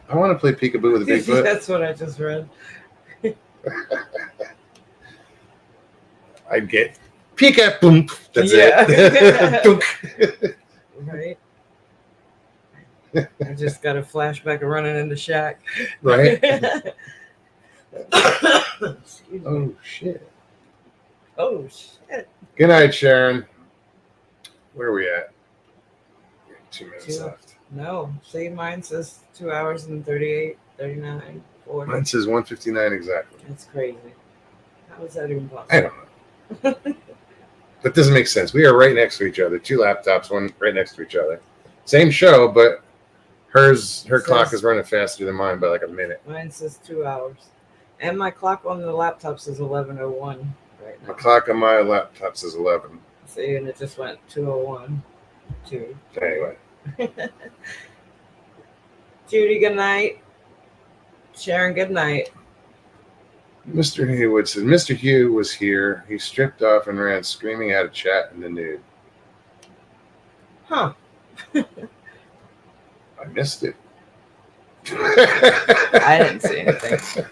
I want to play peekaboo with a Bigfoot. That's what I just read. I'd get Pika boom. That's Yeah. it. Dunk. Right. I just got a flashback of running into Shaq. Right? Excuse me. Oh shit. Oh shit. Good night, Sharon. Where are we at? 2 minutes Two. left. No. See, mine says 2 hours and 38, 39, 40. Mine says 1:59 exactly. That's crazy. How is that even I possible? don't know. That doesn't make sense. We are right next to each other. 2 laptops, one right next to each other. Same show, but her clock is running faster than mine by like a minute. Mine says 2 hours. And my clock on the laptop says 11:01 right now. My clock on my laptop says 11. See, and it just went 2:01. 2. Anyway. Judy, good night. Sharon, good night. Mr. Haywood said, Mr. Hugh was here. He stripped off and ran screaming out of chat in the nude. Huh. I missed it. I didn't see anything.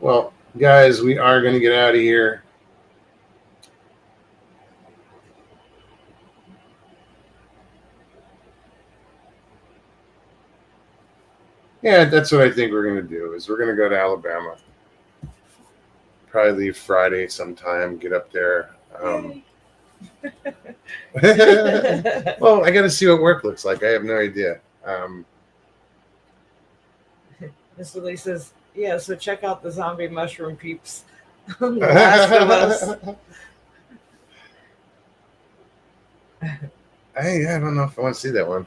Well, guys, we are going to get out of here. Yeah, that's what I think we're going to do. Is we're going to go to Alabama. Probably leave Friday sometime. Get up there. Well, I got to see what work looks like. I have no idea. Miss Lee says, yeah, so check out the zombie mushroom peeps on The Last of Us. I don't know if I want to see that one.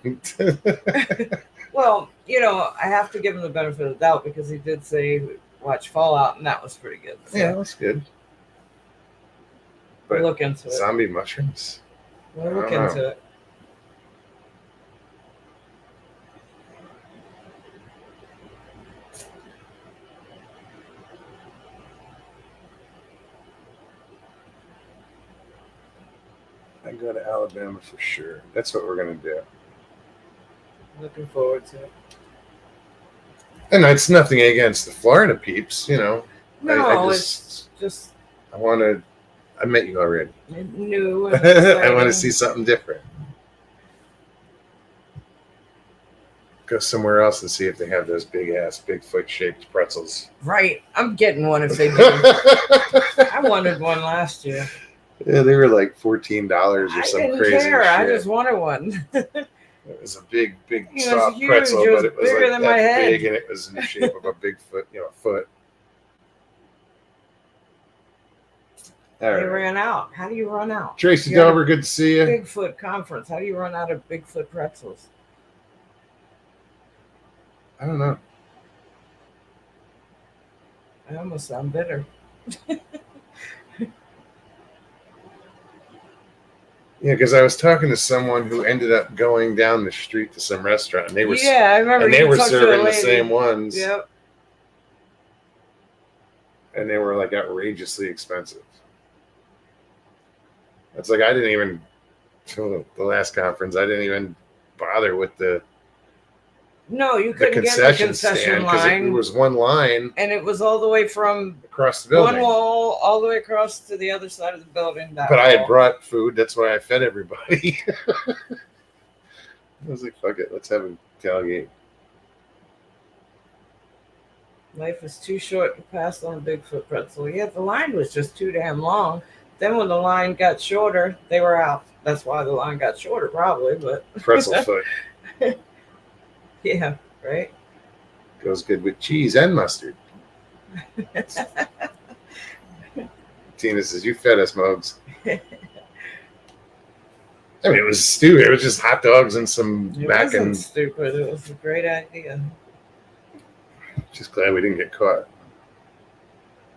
Well, I have to give him the benefit of the doubt because he did say watch Fallout, and that was pretty good. So Yeah, that's good. we'll But look into it. zombie mushrooms? We'll look I don't into it. I go to Alabama for sure. That's what we're going to do. Looking forward to it. And it's nothing against the Florida peeps, No, I it's just I met you already. new. And I want to exciting. see something different. Go somewhere else and see if they have those big ass Bigfoot shaped pretzels. Right. I'm getting one if they do. I wanted one last year. Yeah, they were like $14 or I some didn't crazy care. shit. I just wanted one. It was a big It was soft huge. pretzel, It was but it was bigger like than that my head. big, and it was in the shape of a Bigfoot, foot. All They right. ran out. How do you run out? Tracy You had a Dover, good to see you. Bigfoot conference. How do you run out of Bigfoot pretzels? I don't know. I almost sound bitter. Yeah, because I was talking to someone who ended up going down the street to some restaurant, and they were Yeah, I remember. and they you were talked to serving the lady. same ones, Yep. and they were like outrageously expensive. It's like I didn't even till the last conference. I didn't even bother with the No, you couldn't get the concession concession stand because line, it was one line and it was all the way from across the building. one wall all the way across to the other side of the building. That But I had wall. brought food. That's why I fed everybody. I was like, fuck it. Let's have a tailgate. Life is too short to pass on a Bigfoot pretzel. Yeah, the line was just too damn long. Then when the line got shorter, they were out. That's why the line got shorter, probably. But Pretzel foot yeah, right. goes good with cheese and mustard. Tina says, you fed us, Mogs. I mean, it was stupid. It was just hot dogs and some It mac wasn't and stupid. It was a great idea. just glad we didn't get caught.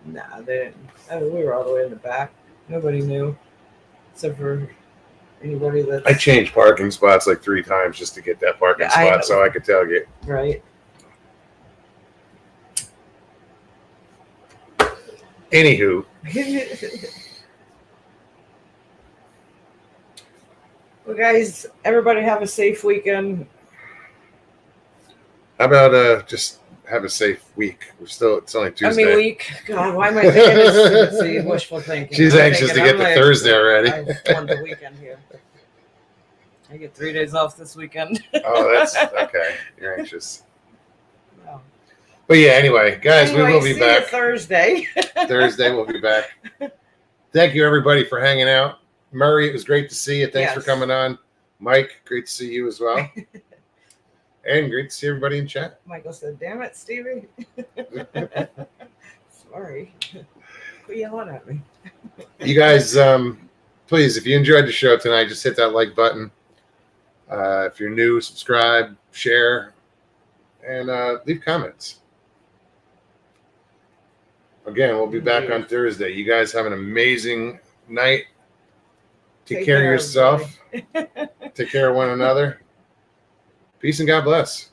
Nah, they didn't. Oh, we were all the way in the back. Nobody knew, except for anybody that's I changed parking spots like 3 times just to get that parking Yeah, I know. spot so I could tailgate. right. Anywho, Well, guys, everybody have a safe weekend. how about just have a safe week? It's only Tuesday. I mean, week. God, why am I thinking it's see, wishful thinking? She's I'm anxious to thinking, get I'm to Thursday already. I want the weekend here. I get 3 days off this weekend. Oh, that's okay. You're anxious. But yeah, anyway, guys, Anyway, we will be see back you Thursday. Thursday. We'll be back. Thank you, everybody, for hanging out. Murray, it was great to see you. Thanks for Yes. coming on. Mike, great to see you as well. And great to see everybody in chat. Michael said, "Damn it, Stevie." Sorry. Quit yelling at me. You guys, please, if you enjoyed the show tonight, just hit that like button. If you're new, subscribe, share, and leave comments. Again, we'll be back on Thursday. You guys have an amazing night. Take care of yourself. Take care of one another. Peace and God bless.